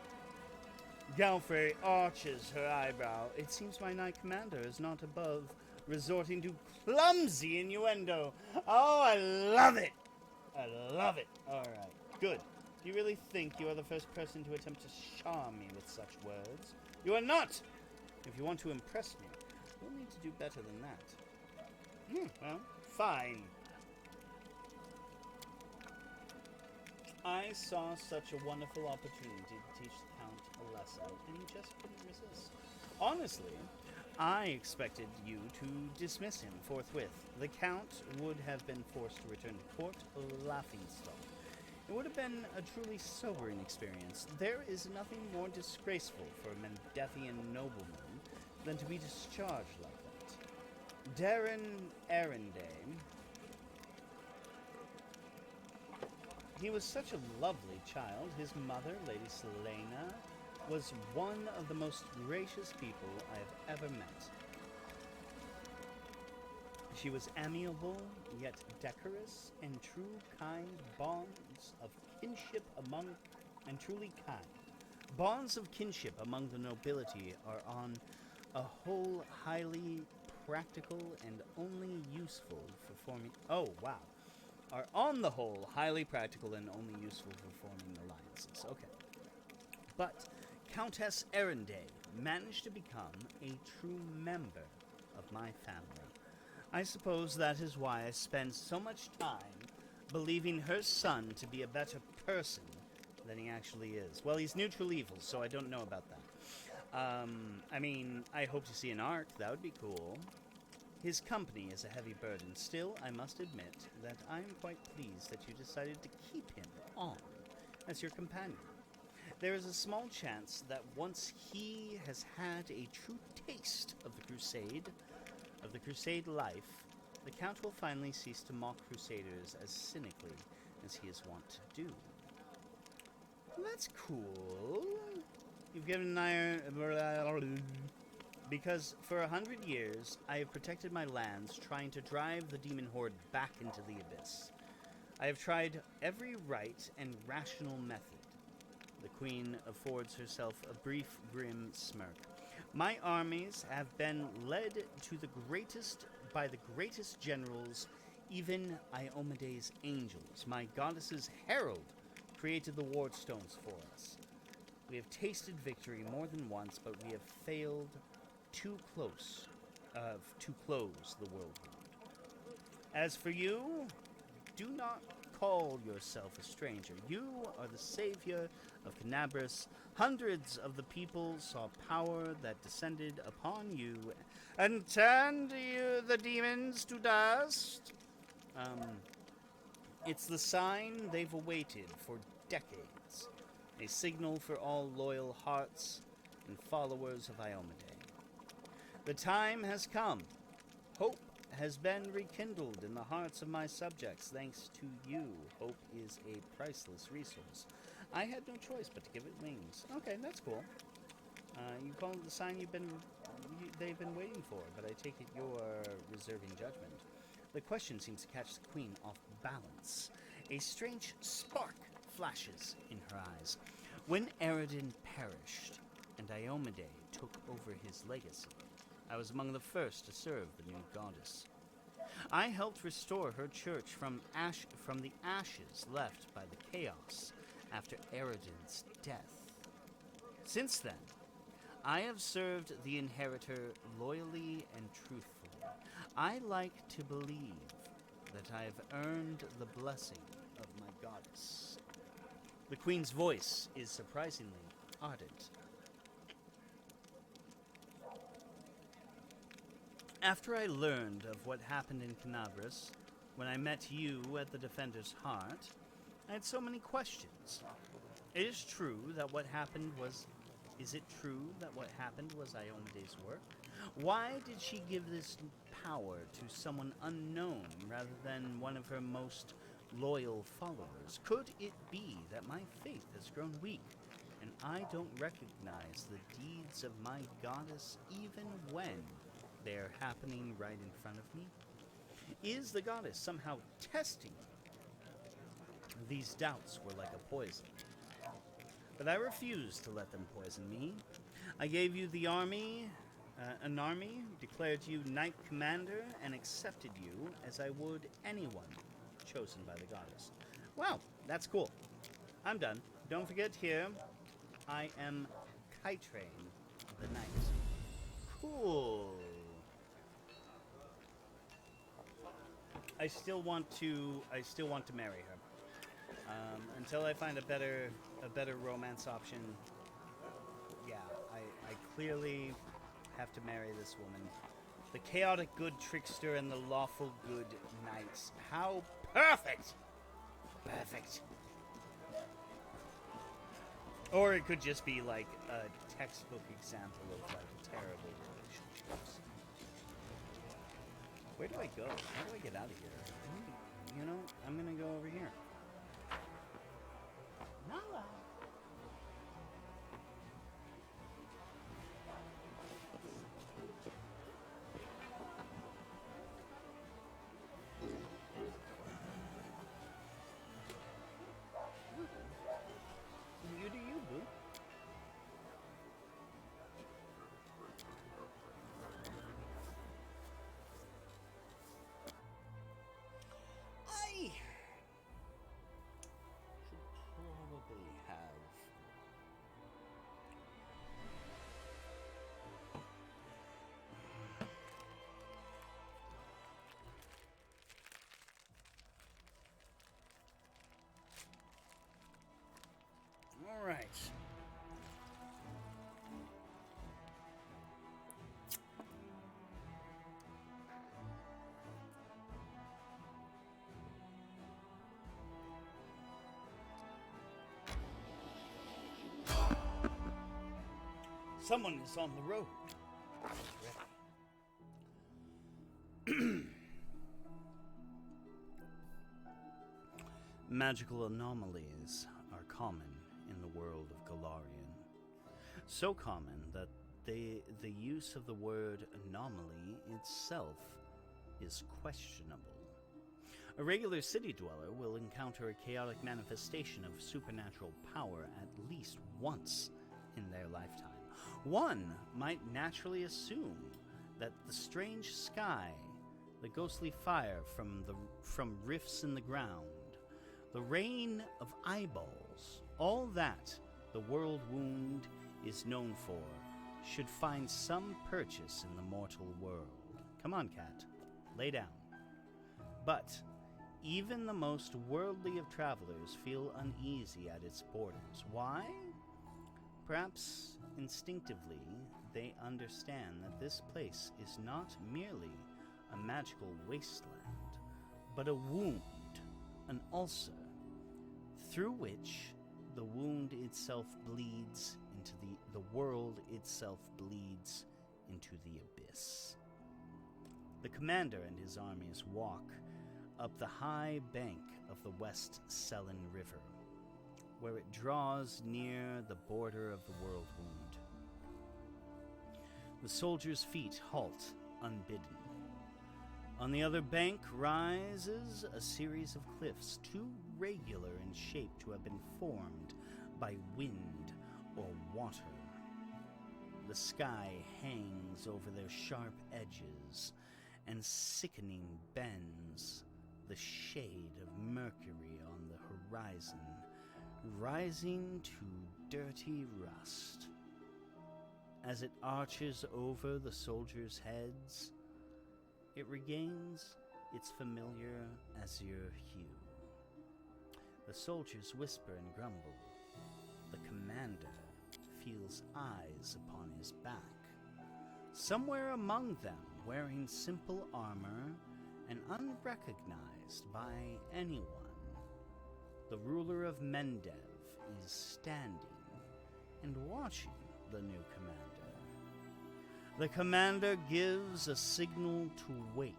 Galfrey arches her eyebrow. It seems my knight commander is not above resorting to clumsy innuendo. Oh, I love it! I love it. Alright, good. Do you really think you are the first person to attempt to charm me with such words? You are not! If you want to impress me, you'll need to do better than that. Well, fine. I saw such a wonderful opportunity to teach the Count a lesson, and he just couldn't resist. Honestly, I expected you to dismiss him forthwith. The Count would have been forced to return to court laughingstock. It would have been a truly sobering experience. There is nothing more disgraceful for a Mendethian nobleman than to be discharged like that. Darren Arendane, he was such a lovely child. His mother, Lady Selena, was one of the most gracious people I have ever met. She was amiable, yet decorous, and true kind bonds of kinship among, and truly kind. Bonds of kinship among the nobility are on a whole highly practical and only useful for forming, are on the whole highly practical and only useful for forming alliances. Okay. But Countess Arendane managed to become a true member of my family. I suppose that is why I spend so much time believing her son to be a better person than he actually is. Well, he's neutral evil, so I don't know about that. I mean, I hope to see an arc. That would be cool. His company is a heavy burden. Still, I must admit that I am quite pleased that you decided to keep him on as your companion. There is a small chance that once he has had a true taste of the Crusade life, the Count will finally cease to mock Crusaders as cynically as he is wont to do. Well, that's cool. You've given an iron... Because for 100 years, I have protected my lands, trying to drive the demon horde back into the abyss. I have tried every right and rational method. The Queen affords herself a brief, grim smirk. My armies have been led to by the greatest generals, even Iomede's angels. My goddess's herald created the ward stones for us. We have tasted victory more than once, but we have failed to close the world wound. As for you, do not call yourself a stranger. You are the savior of Canabras. Hundreds of the people saw power that descended upon you and turned you, the demons, to dust. It's the sign they've awaited for decades. A signal for all loyal hearts and followers of Iomade. The time has come. Hope has been rekindled in the hearts of my subjects thanks to you. Hope is a priceless resource. I had no choice but to give it wings. Okay, that's cool. You call it the sign they've been waiting for, but I take it you're reserving judgment. The question seems to catch the Queen off balance. A strange spark flashes in her eyes. When Eredin perished and Iomade took over his legacy, I was among the first to serve the new goddess. I helped restore her church from the ashes left by the chaos after Eredin's death. Since then, I have served the inheritor loyally and truthfully. I like to believe that I have earned the blessing of my goddess. The Queen's voice is surprisingly ardent. After I learned of what happened in Canabras, when I met you at the Defender's Heart, I had so many questions. Is it true that what happened was Iomede's work? Why did she give this power to someone unknown rather than one of her most loyal followers? Could it be that my faith has grown weak, and I don't recognize the deeds of my goddess even when they're happening right in front of me? Is the goddess somehow testing me? These doubts were like a poison. But I refused to let them poison me. I gave you the army, an army, declared you Knight Commander, and accepted you as I would anyone chosen by the goddess. Well, that's cool. I'm done. Don't forget here, I am Kytrain, the Knight. Cool. I still want to marry her. Until I find a better romance option. Yeah, I clearly have to marry this woman. The chaotic good trickster and the lawful good knights. How perfect! Perfect. Or it could just be like a textbook example of like terrible relationships. Where do I go? How do I get out of here? You know, I'm gonna go over here. Nala. You do you, boo. I should probably have all right. Someone is on the road. Magical anomalies are common in the world of Galarian. So common that the use of the word anomaly itself is questionable. A regular city dweller will encounter a chaotic manifestation of supernatural power at least once in their lifetime. One might naturally assume that the strange sky, the ghostly fire from rifts in the ground, the rain of eyeballs, all that the world wound is known for, should find some purchase in the mortal world. Come on, cat, lay down. But even the most worldly of travelers feel uneasy at its borders. Why? Perhaps instinctively they understand that this place is not merely a magical wasteland, but a wound, an ulcer, through which the wound itself bleeds into the world itself bleeds into the abyss. The commander and his armies walk up the high bank of the West Selen River, where it draws near the border of the world wound. The soldiers' feet halt unbidden. On the other bank rises a series of cliffs, too regular in shape to have been formed by wind or water. The sky hangs over their sharp edges, and sickening bends the shade of Mercury on the horizon, rising to dirty rust. As it arches over the soldiers' heads, it regains its familiar azure hue. The soldiers whisper and grumble. The commander feels eyes upon his back. Somewhere among them, wearing simple armor and unrecognized by anyone, the ruler of Mendev is standing and watching the new commander. The commander gives a signal to wait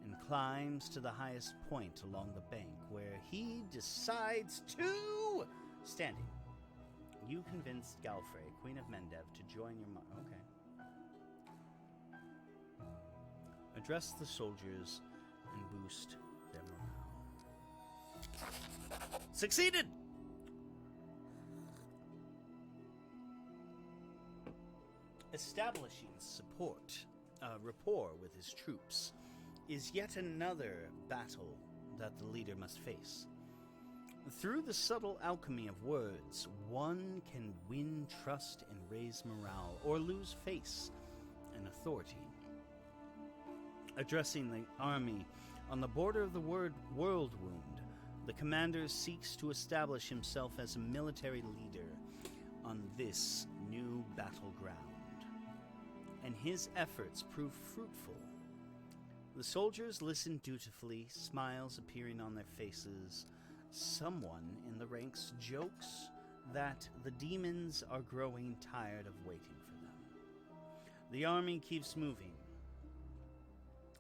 and climbs to the highest point along the bank, where he decides to... Standing. You convinced Galfrey, Queen of Mendev, to join your... Okay. address the soldiers and boost their morale. Succeeded! Establishing rapport with his troops is yet another battle that the leader must face. Through the subtle alchemy of words, one can win trust and raise morale, or lose face and authority. Addressing the army on the border of the world wound, the commander seeks to establish himself as a military leader on this new battleground. And his efforts prove fruitful. The soldiers listen dutifully, smiles appearing on their faces. Someone in the ranks jokes that the demons are growing tired of waiting for them. The army keeps moving.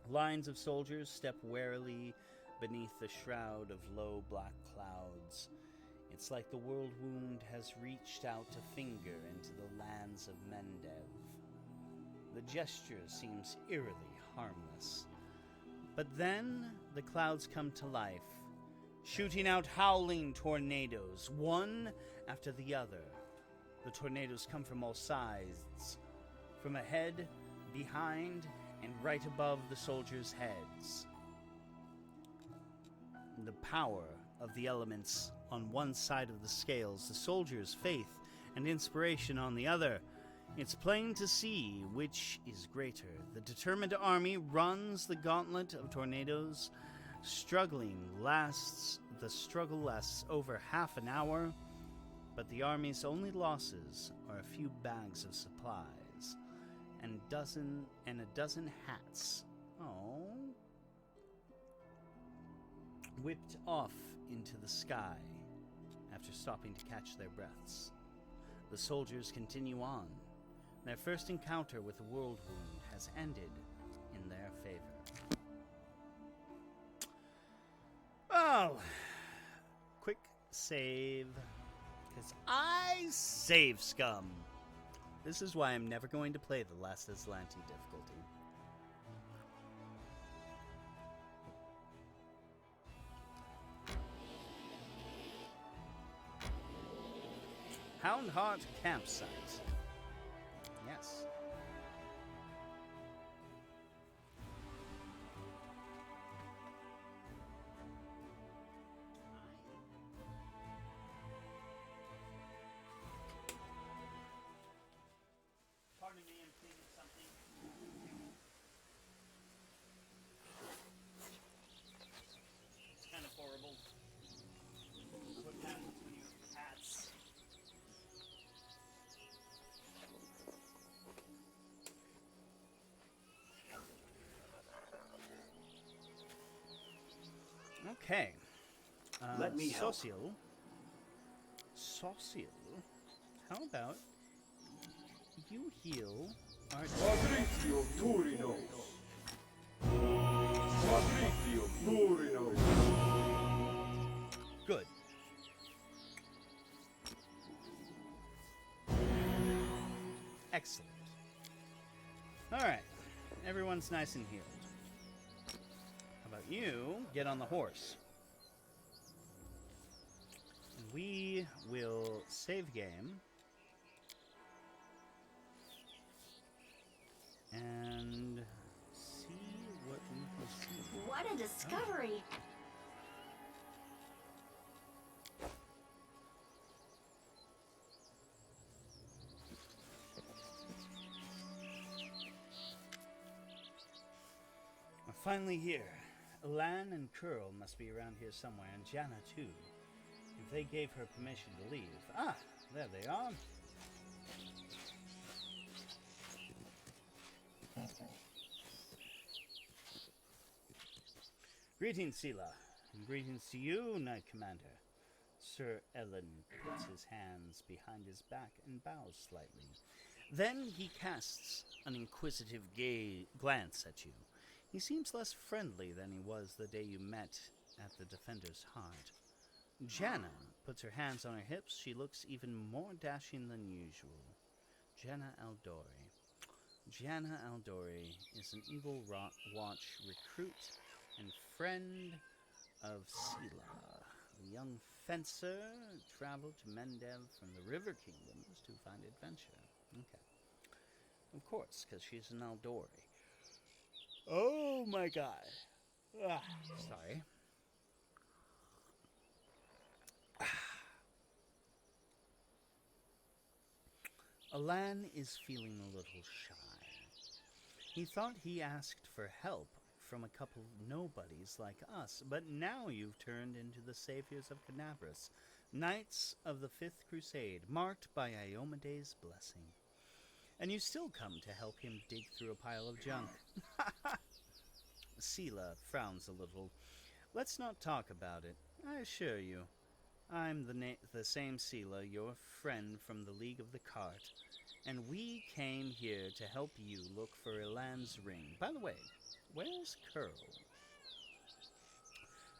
Lines of soldiers step warily beneath the shroud of low black clouds. It's like the world wound has reached out a finger into the lands of Mendev. The gesture seems eerily harmless. But then the clouds come to life, shooting out howling tornadoes, one after the other. The tornadoes come from all sides, from ahead, behind, and right above the soldiers' heads. The power of the elements on one side of the scales, the soldiers' faith and inspiration on the other. It's plain to see which is greater. The determined army runs the gauntlet of tornadoes. The struggle lasts over half an hour, but the army's only losses are a few bags of supplies and a dozen hats. Oh. Whipped off into the sky after stopping to catch their breaths. The soldiers continue on. Their first encounter with the world wound has ended in their favor. Oh, quick save, because I save scum. This is why I'm never going to play the Last Aslanti difficulty. Houndheart Campsite. Yes. Pardon me, I'm cleaning something. It's kind of horrible. What happens when you have cats? Okay. Let me help. Social. How about you heal our Patrizio Turinos. Patrizio Turinos. Good. Excellent. All right. Everyone's nice and healed. How about you get on the horse? We will save game. And see what we can see. What a discovery! We're finally here. Lan and Curl must be around here somewhere, and Jana too. If they gave her permission to leave. Ah, there they are. Greetings, Sela, and greetings to you, Knight Commander. Sir Ellen puts his hands behind his back and bows slightly. Then he casts an inquisitive glance at you. He seems less friendly than he was the day you met at the Defender's Heart. Jana puts her hands on her hips. She looks even more dashing than usual. Jana Aldori. Jana Aldori is an Evil Watch recruit and friend of Sela. The young fencer traveled to Mendev from the River Kingdoms to find adventure. Okay. Of course, because she's an Aldori. Oh my god. Ah, sorry. Alan is feeling a little shy. He thought he asked for help from a couple of nobodies like us, but now you've turned into the saviors of Canabras, knights of the Fifth Crusade, marked by Iomede's blessing. And you still come to help him dig through a pile of junk. Sela frowns a little. Let's not talk about it, I assure you. I'm the same Sela, your friend from the League of the Cart, and we came here to help you look for Elan's ring. By the way, where's Curl?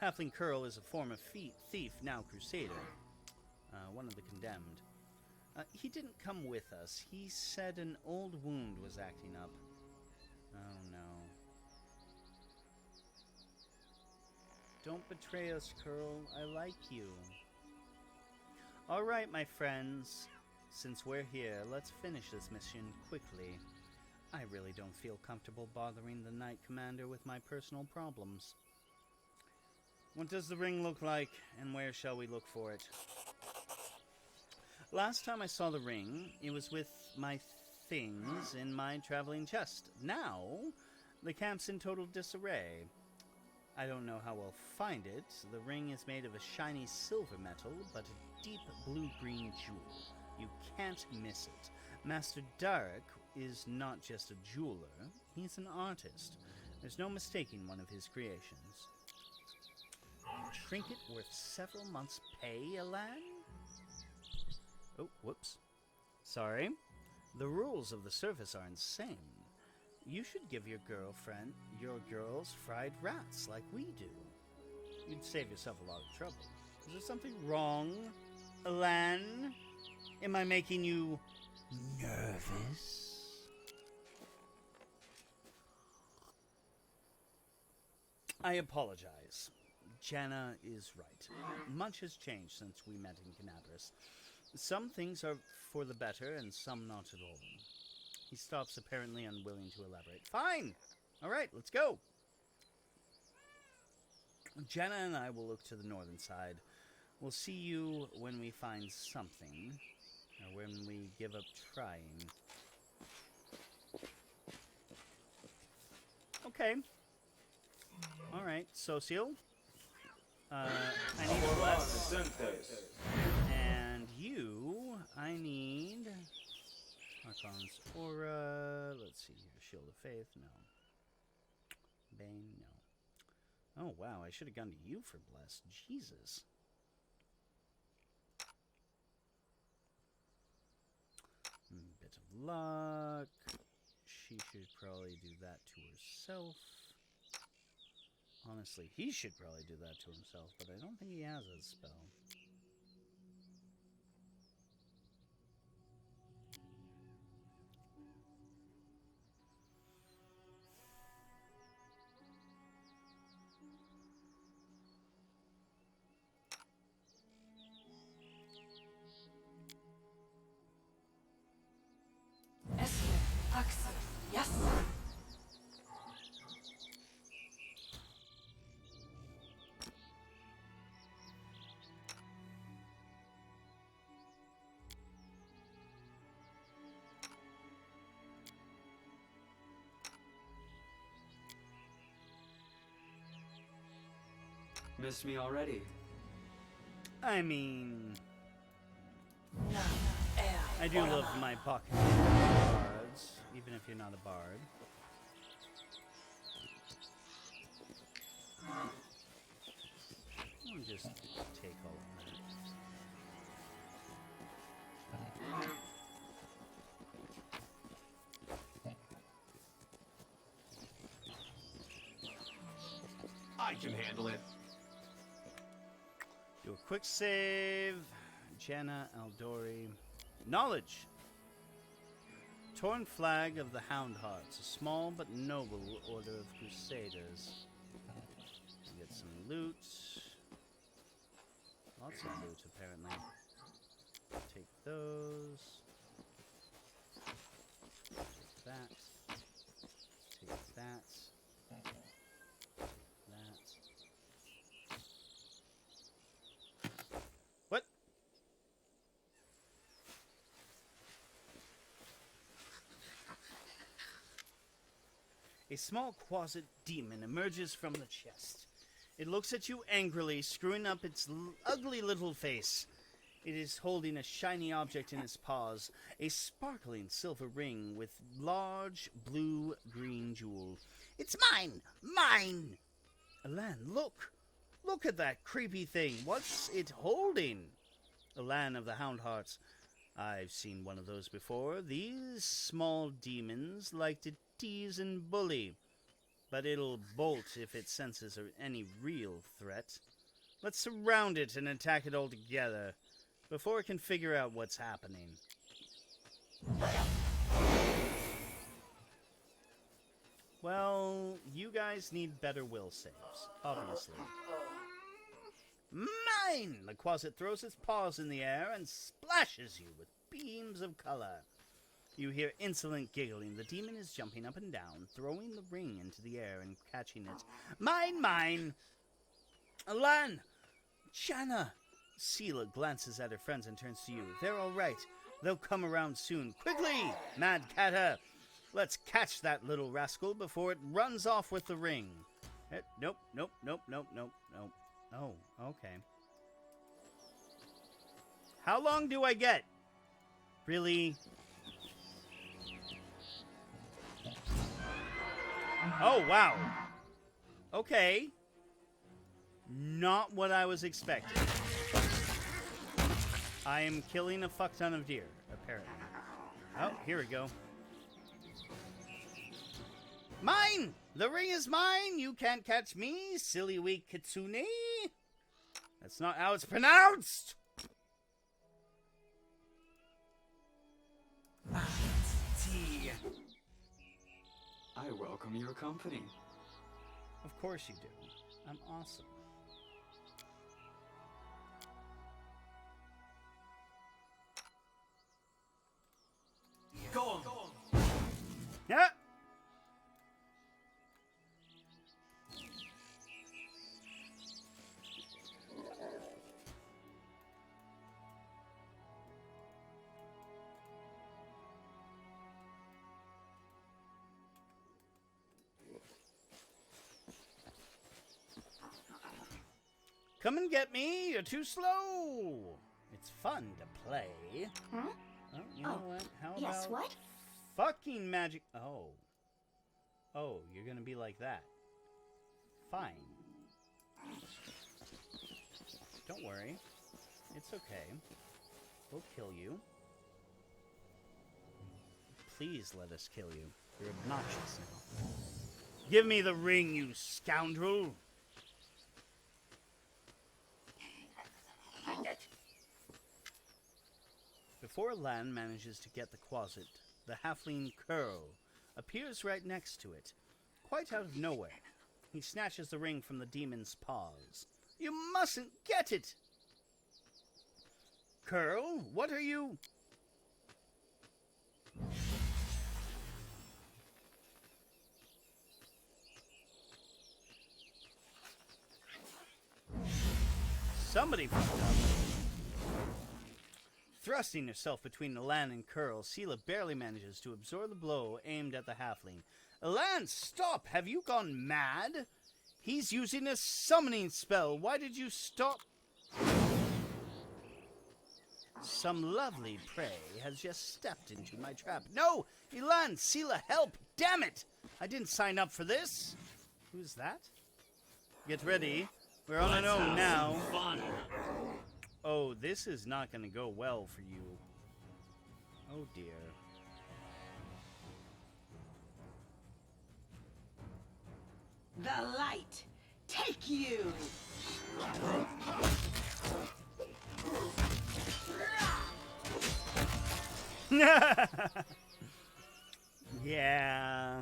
Halfling Curl is a former thief, now crusader, one of the condemned. He didn't come with us. He said an old wound was acting up. Oh no. Don't betray us, Curl. I like you. Alright, my friends. Since we're here, let's finish this mission quickly. I really don't feel comfortable bothering the Knight Commander with my personal problems. What does the ring look like, and where shall we look for it? Last time I saw the ring, it was with my things in my traveling chest. Now, the camp's in total disarray. I don't know how we'll find it. The ring is made of a shiny silver metal, but a deep blue-green jewel. You can't miss it. Master Darek is not just a jeweler, he's an artist. There's no mistaking one of his creations. A trinket worth several months' pay, Alan? Oh, whoops. Sorry. The rules of the service are insane. You should give your girls fried rats like we do. You'd save yourself a lot of trouble. Is there something wrong, Alan? Am I making you nervous? I apologize. Jana is right. Much has changed since we met in Canabras. Some things are for the better and some not at all. He stops, apparently unwilling to elaborate. Fine! Alright, let's go! Jana and I will look to the northern side. We'll see you when we find something, or when we give up trying. Okay. Alright, Social. I need a bless. And you, I need... Archon's Aura. Let's see here. Shield of Faith. No. Bane. No. Oh, wow. I should have gone to you for Bless. Jesus. Bit of luck. She should probably do that to herself. Honestly, he should probably do that to himself, but I don't think he has a spell. Yes. Missed me already? I mean... I do love my pocket cards, even if you're not a bard. I'll just take all of that. I can handle it. Do a quick save. Jana Aldori. Knowledge. Torn flag of the Hound Hearts, a small but noble order of crusaders. Get some loot. Lots of loot, apparently. Take those. Take that. Take that. That. What? A small closet demon emerges from the chest. It looks at you angrily, screwing up its ugly little face. It is holding a shiny object in its paws, a sparkling silver ring with large blue-green jewel. It's mine! Mine! Alan, look! Look at that creepy thing. What's it holding? Alan of the Hound Hearts. I've seen one of those before. These small demons like to tease and bully, but it'll bolt if it senses any real threat. Let's surround it and attack it all together before it can figure out what's happening. Well, you guys need better will saves, obviously. Mine! The Quasit throws its paws in the air and splashes you with beams of color. You hear insolent giggling. The demon is jumping up and down, throwing the ring into the air and catching it. Mine, mine! Alan! Shanna! Sela glances at her friends and turns to you. They're all right. They'll come around soon. Quickly, Mad Catter! Let's catch that little rascal before it runs off with the ring. Nope. Oh, okay. How long do I get? Really? Oh, wow. Okay. Not what I was expecting. I am killing a fuck ton of deer, apparently. Oh, here we go. Mine! The ring is mine! You can't catch me, silly weak kitsune! That's not how it's pronounced! Tea. I welcome your company. Of course you do. I'm awesome. Go on. Yeah! Come and get me, you're too slow. It's fun to play. Huh? Oh, you know what? How Yes, about what? fucking magic? Oh. Oh, you're gonna be like that. Fine. Don't worry. It's okay. We'll kill you. Please let us kill you. You're obnoxious now. Give me the ring, you scoundrel! Before Lan manages to get the closet, the halfling Curl appears right next to it, quite out of nowhere. He snatches the ring from the demon's paws. You mustn't get it! Curl, what are you... Somebody fucked up. Thrusting herself between Elan and Curl, Sela barely manages to absorb the blow aimed at the halfling. Elan, stop! Have you gone mad? He's using a summoning spell. Why did you stop? Some lovely prey has just stepped into my trap. No! Elan, Sela, help! Damn it! I didn't sign up for this. Who's that? Get ready. We're on our own now. Fun. Oh, this is not going to go well for you. Oh, dear. The light, take you! Yeah.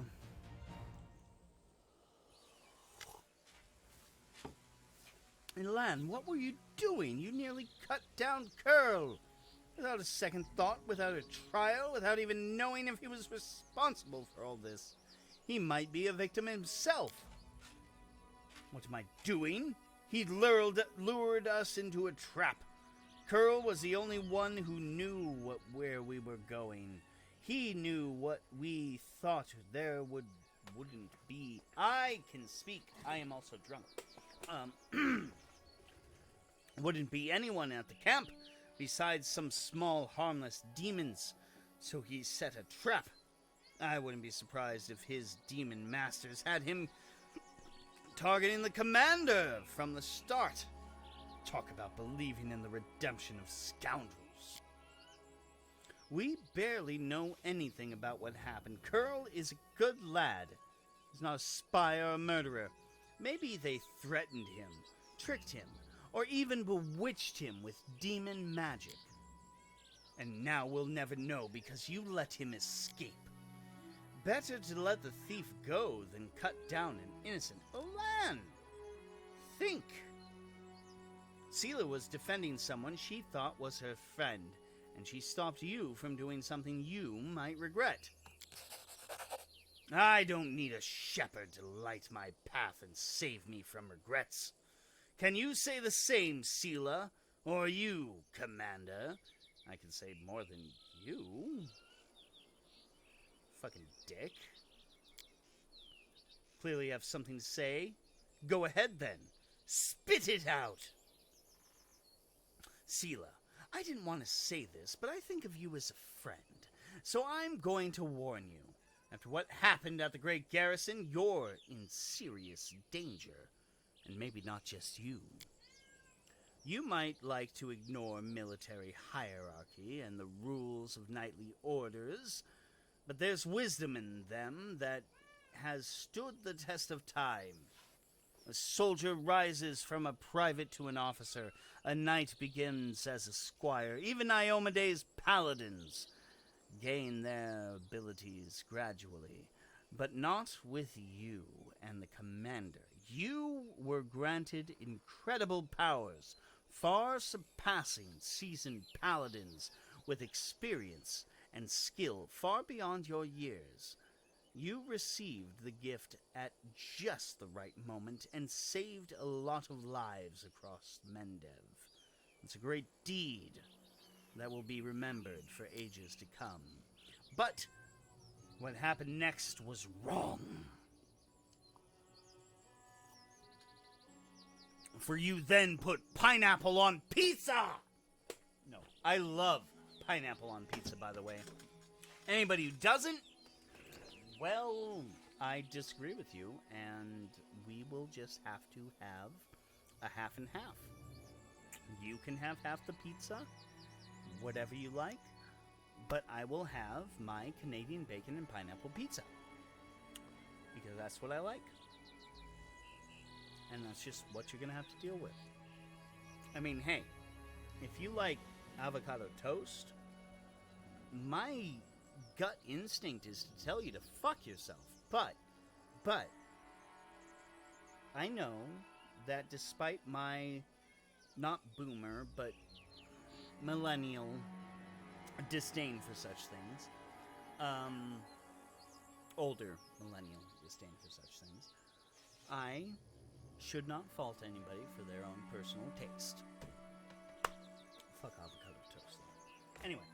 Elan, what were you doing? You nearly cut down Curl. Without a second thought, without a trial, without even knowing if he was responsible for all this. He might be a victim himself. What am I doing? He lured us into a trap. Curl was the only one who knew where we were going. He knew what we thought there wouldn't be. I can speak. I am also drunk. Wouldn't be anyone at the camp besides some small harmless demons. So he set a trap. I wouldn't be surprised if his demon masters had him targeting the commander from the start. Talk about believing in the redemption of scoundrels. We barely know anything about what happened. Curl is a good lad. He's not a spy or a murderer. Maybe they threatened him, tricked him, or even bewitched him with demon magic. And now we'll never know because you let him escape. Better to let the thief go than cut down an innocent Olan. Think. Seela was defending someone she thought was her friend, and she stopped you from doing something you might regret. I don't need a shepherd to light my path and save me from regrets. Can you say the same, Seela? Or you, Commander? I can say more than you. Fucking dick. Clearly you have something to say. Go ahead then. Spit it out! Seela, I didn't want to say this, but I think of you as a friend. So I'm going to warn you. After what happened at the Great Garrison, you're in serious danger. And maybe not just you. You might like to ignore military hierarchy and the rules of knightly orders, but there's wisdom in them that has stood the test of time. A soldier rises from a private to an officer. A knight begins as a squire. Even Iomede's paladins gain their abilities gradually, but not with you and the commander. You were granted incredible powers, far surpassing seasoned paladins with experience and skill far beyond your years. You received the gift at just the right moment and saved a lot of lives across Mendev. It's a great deed that will be remembered for ages to come. But what happened next was wrong. For you then put pineapple on pizza! No, I love pineapple on pizza, by the way. Anybody who doesn't, well, I disagree with you, and we will just have to have a half and half. You can have half the pizza, whatever you like, but I will have my Canadian bacon and pineapple pizza. Because that's what I like. And that's just what you're going to have to deal with. I mean, hey, if you like avocado toast, my gut instinct is to tell you to fuck yourself. But, I know that despite my, not boomer, but millennial disdain for such things, older millennial disdain for such things, I should not fault anybody for their own personal taste. Fuck avocado toast, though. Anyway.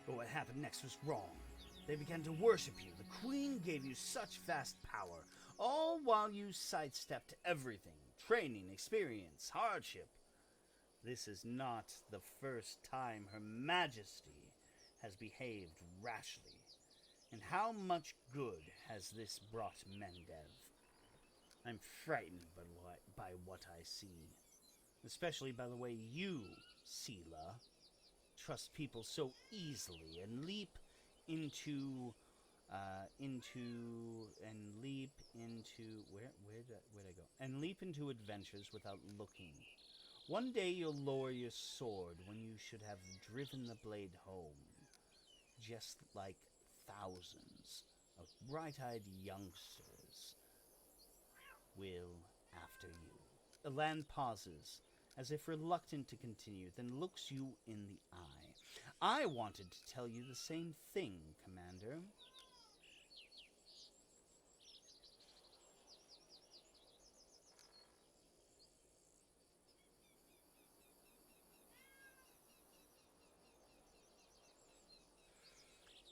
But what happened next was wrong. They began to worship you. The Queen gave you such vast power, all while you sidestepped everything. Training, experience, hardship. This is not the first time Her Majesty has behaved rashly. And how much good has this brought Mendev? I'm frightened by what I see. Especially by the way you, Seela, trust people so easily and leap into where'd I go? And leap into adventures without looking One day you'll lower your sword when you should have driven the blade home, just like thousands of bright-eyed youngsters will after you. Elan pauses, as if reluctant to continue, then looks you in the eye. I wanted to tell you the same thing, Commander.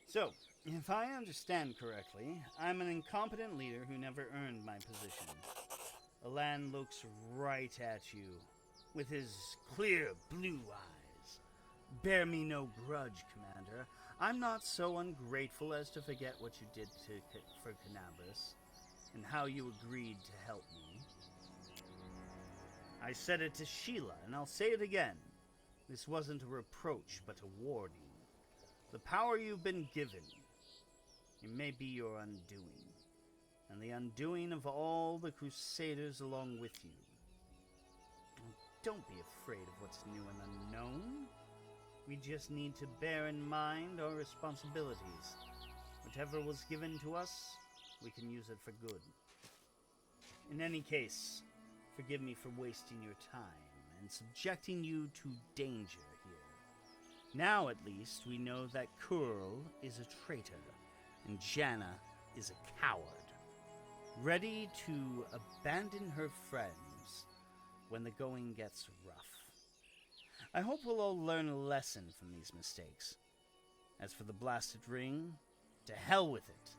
So, if I understand correctly, I'm an incompetent leader who never earned my position. Elan looks right at you with his clear blue eyes. Bear me no grudge, Commander. I'm not so ungrateful as to forget what you did for Canabras, and how you agreed to help me. I said it to Sheila, and I'll say it again. This wasn't a reproach, but a warning. The power you've been given, it may be your undoing, and the undoing of all the Crusaders along with you. Don't be afraid of what's new and unknown. We just need to bear in mind our responsibilities. Whatever was given to us, we can use it for good. In any case, forgive me for wasting your time and subjecting you to danger here. Now, at least, we know that Kurl is a traitor, and Janna is a coward, ready to abandon her friends when the going gets rough. I hope we'll all learn a lesson from these mistakes. As for the blasted ring, to hell with it.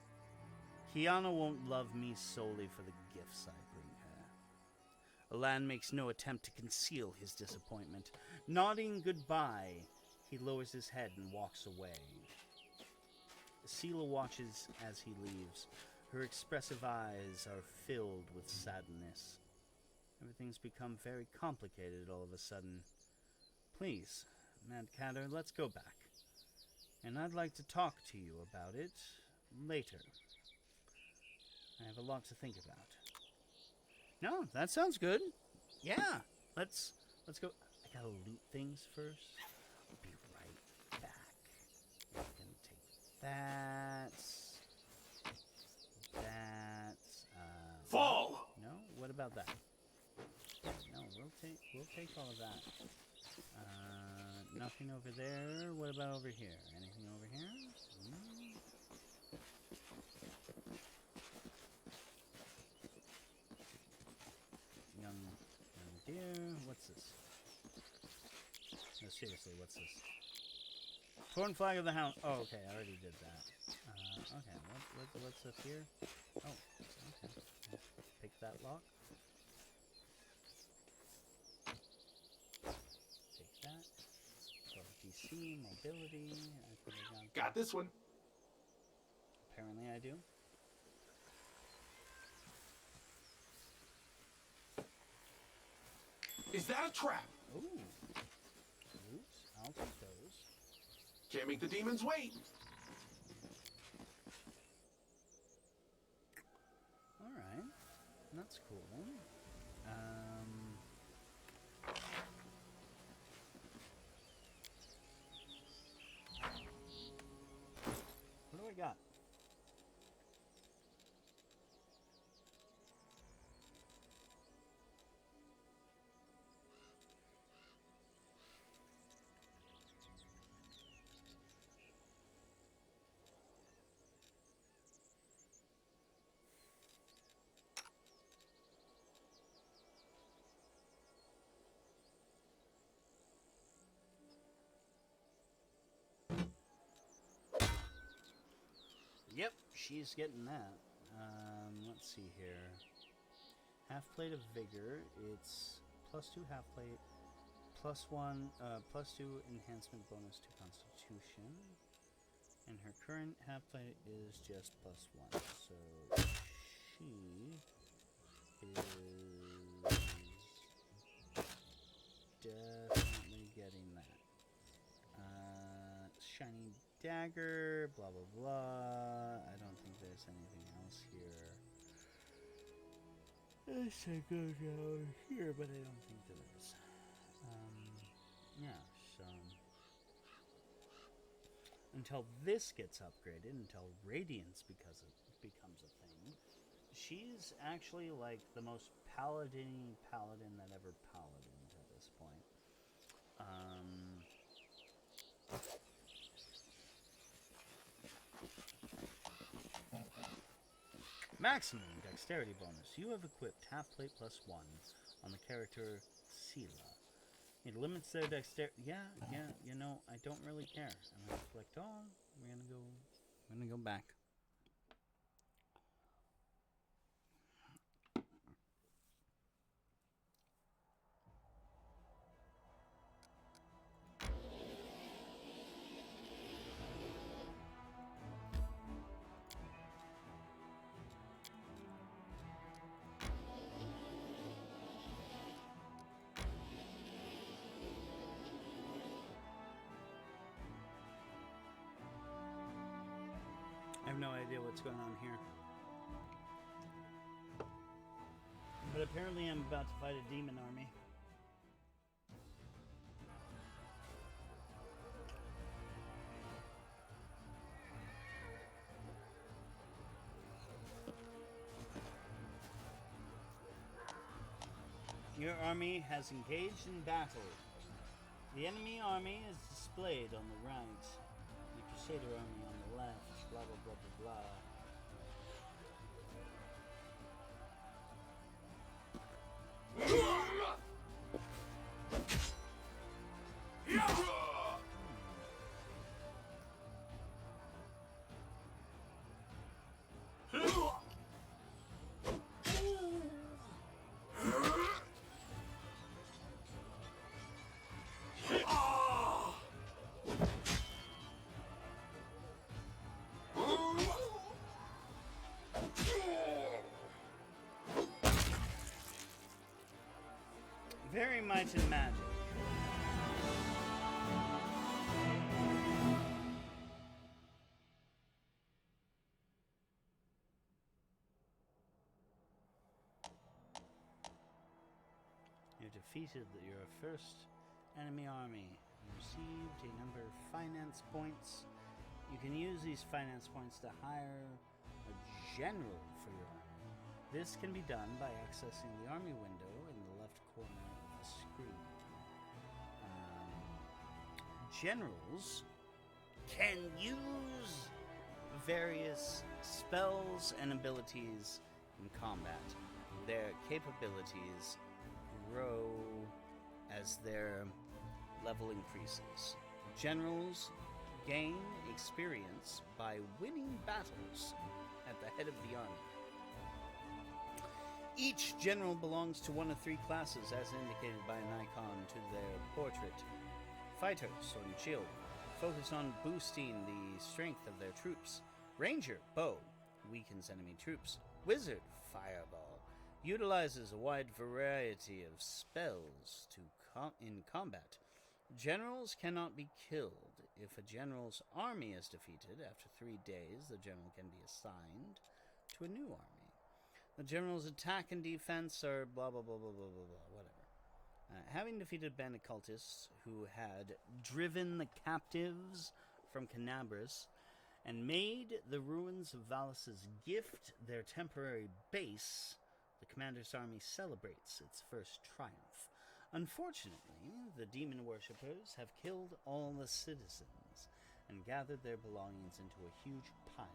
Kiana won't love me solely for the gifts I bring her. Elan makes no attempt to conceal his disappointment. Nodding goodbye, he lowers his head and walks away. Sela watches as he leaves. Her expressive eyes are filled with sadness. Everything's become very complicated all of a sudden. Please, Mad Catter, let's go back. And I'd like to talk to you about it later. I have a lot to think about. No, that sounds good. Yeah, let's go. I gotta loot things first. I'll be right back. I'm gonna take that. Fall! No, what about that? No, we'll take all of that. Nothing over there. What about over here? Anything over here? Young deer. What's this? No, seriously, what's this? Torn flag of the hound. Oh, okay, I already did that. Okay, what's up here? Oh, okay. Pick that lock. Take that. Go to DC, mobility. I put it down. Got this one. Apparently I do. Is that a trap? Ooh. Oops, I'll take those. Can't make the demons wait. Alright. That's cool. What do I got? Yep, she's getting that. Let's see here. Half plate of vigor. It's +2 half plate, +1, +2 enhancement bonus to constitution. And her current half plate is just +1. So she is definitely getting that. Shiny dagger, blah blah blah. I don't think there's anything else here. I should go down here, but I don't think there is. Yeah, so until this gets upgraded, until Radiance becomes a thing, she's actually like the most paladin that ever paladined at this point. Maximum dexterity bonus. You have equipped half plate plus 1 on the character Sela. It limits their dexterity. Yeah, you know, I don't really care. I'm gonna select all. I'm gonna go back. I have no idea what's going on here. But apparently I'm about to fight a demon army. Your army has engaged in battle. The enemy army is displayed on the right. The Crusader army on the left. Blah blah blah blah blah. Very might and magic. You defeated your first enemy army. You received a number of finance points. You can use these finance points to hire a general for your army. This can be done by accessing the army window in the left corner of the screen. Generals can use various spells and abilities in combat. Their capabilities grow as their level increases. Generals gain experience by winning battles at the head of the army. Each general belongs to one of 3 classes as indicated by an icon to their portrait. Fighter, sword and shield, focus on boosting the strength of their troops. Ranger, bow, weakens enemy troops. Wizard, fireball, utilizes a wide variety of spells in combat. Generals cannot be killed. If a general's army is defeated, after 3 days, the general can be assigned to a new army. The general's attack and defense are blah blah blah blah blah blah blah, whatever. Having defeated bandit cultists who had driven the captives from Canabras and made the ruins of Valis' gift their temporary base, the commander's army celebrates its first triumph. Unfortunately, the demon worshippers have killed all the citizens and gathered their belongings into a huge pile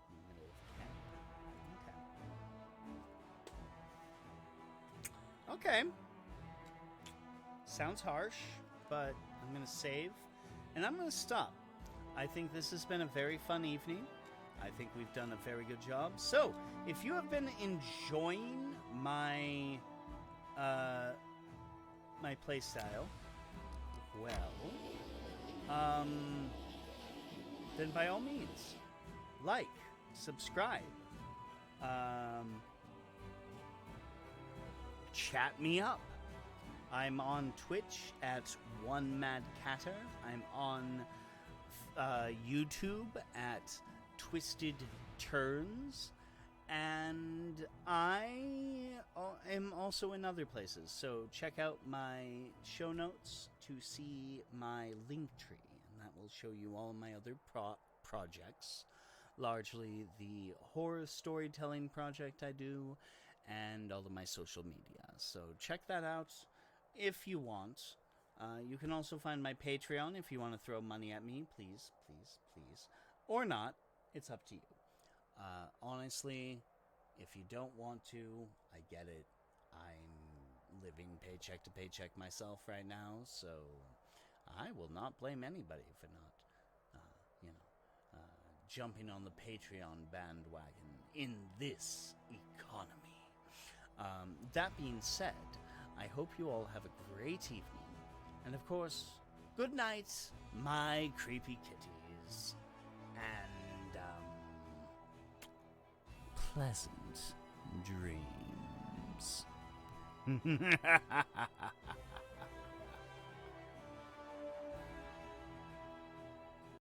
in the middle of camp. Okay. Sounds harsh, but I'm going to save, and I'm going to stop. I think this has been a very fun evening. I think we've done a very good job. So, if you have been enjoying my my playstyle, well, then by all means, like, subscribe, chat me up. I'm on Twitch at OneMadCatter. I'm on YouTube at Twisted Turns. And I am also in other places. So check out my show notes to see my link tree, and that will show you all my other projects, largely the horror storytelling project I do, and all of my social media. So check that out if you want. You can also find my Patreon if you want to throw money at me, please, please, please. Or not, it's up to you. Honestly, if you don't want to, I get it. I'm living paycheck to paycheck myself right now, so I will not blame anybody for not, jumping on the Patreon bandwagon in this economy. That being said, I hope you all have a great evening. And of course, good night, my creepy kitties. And, pleasant dreams.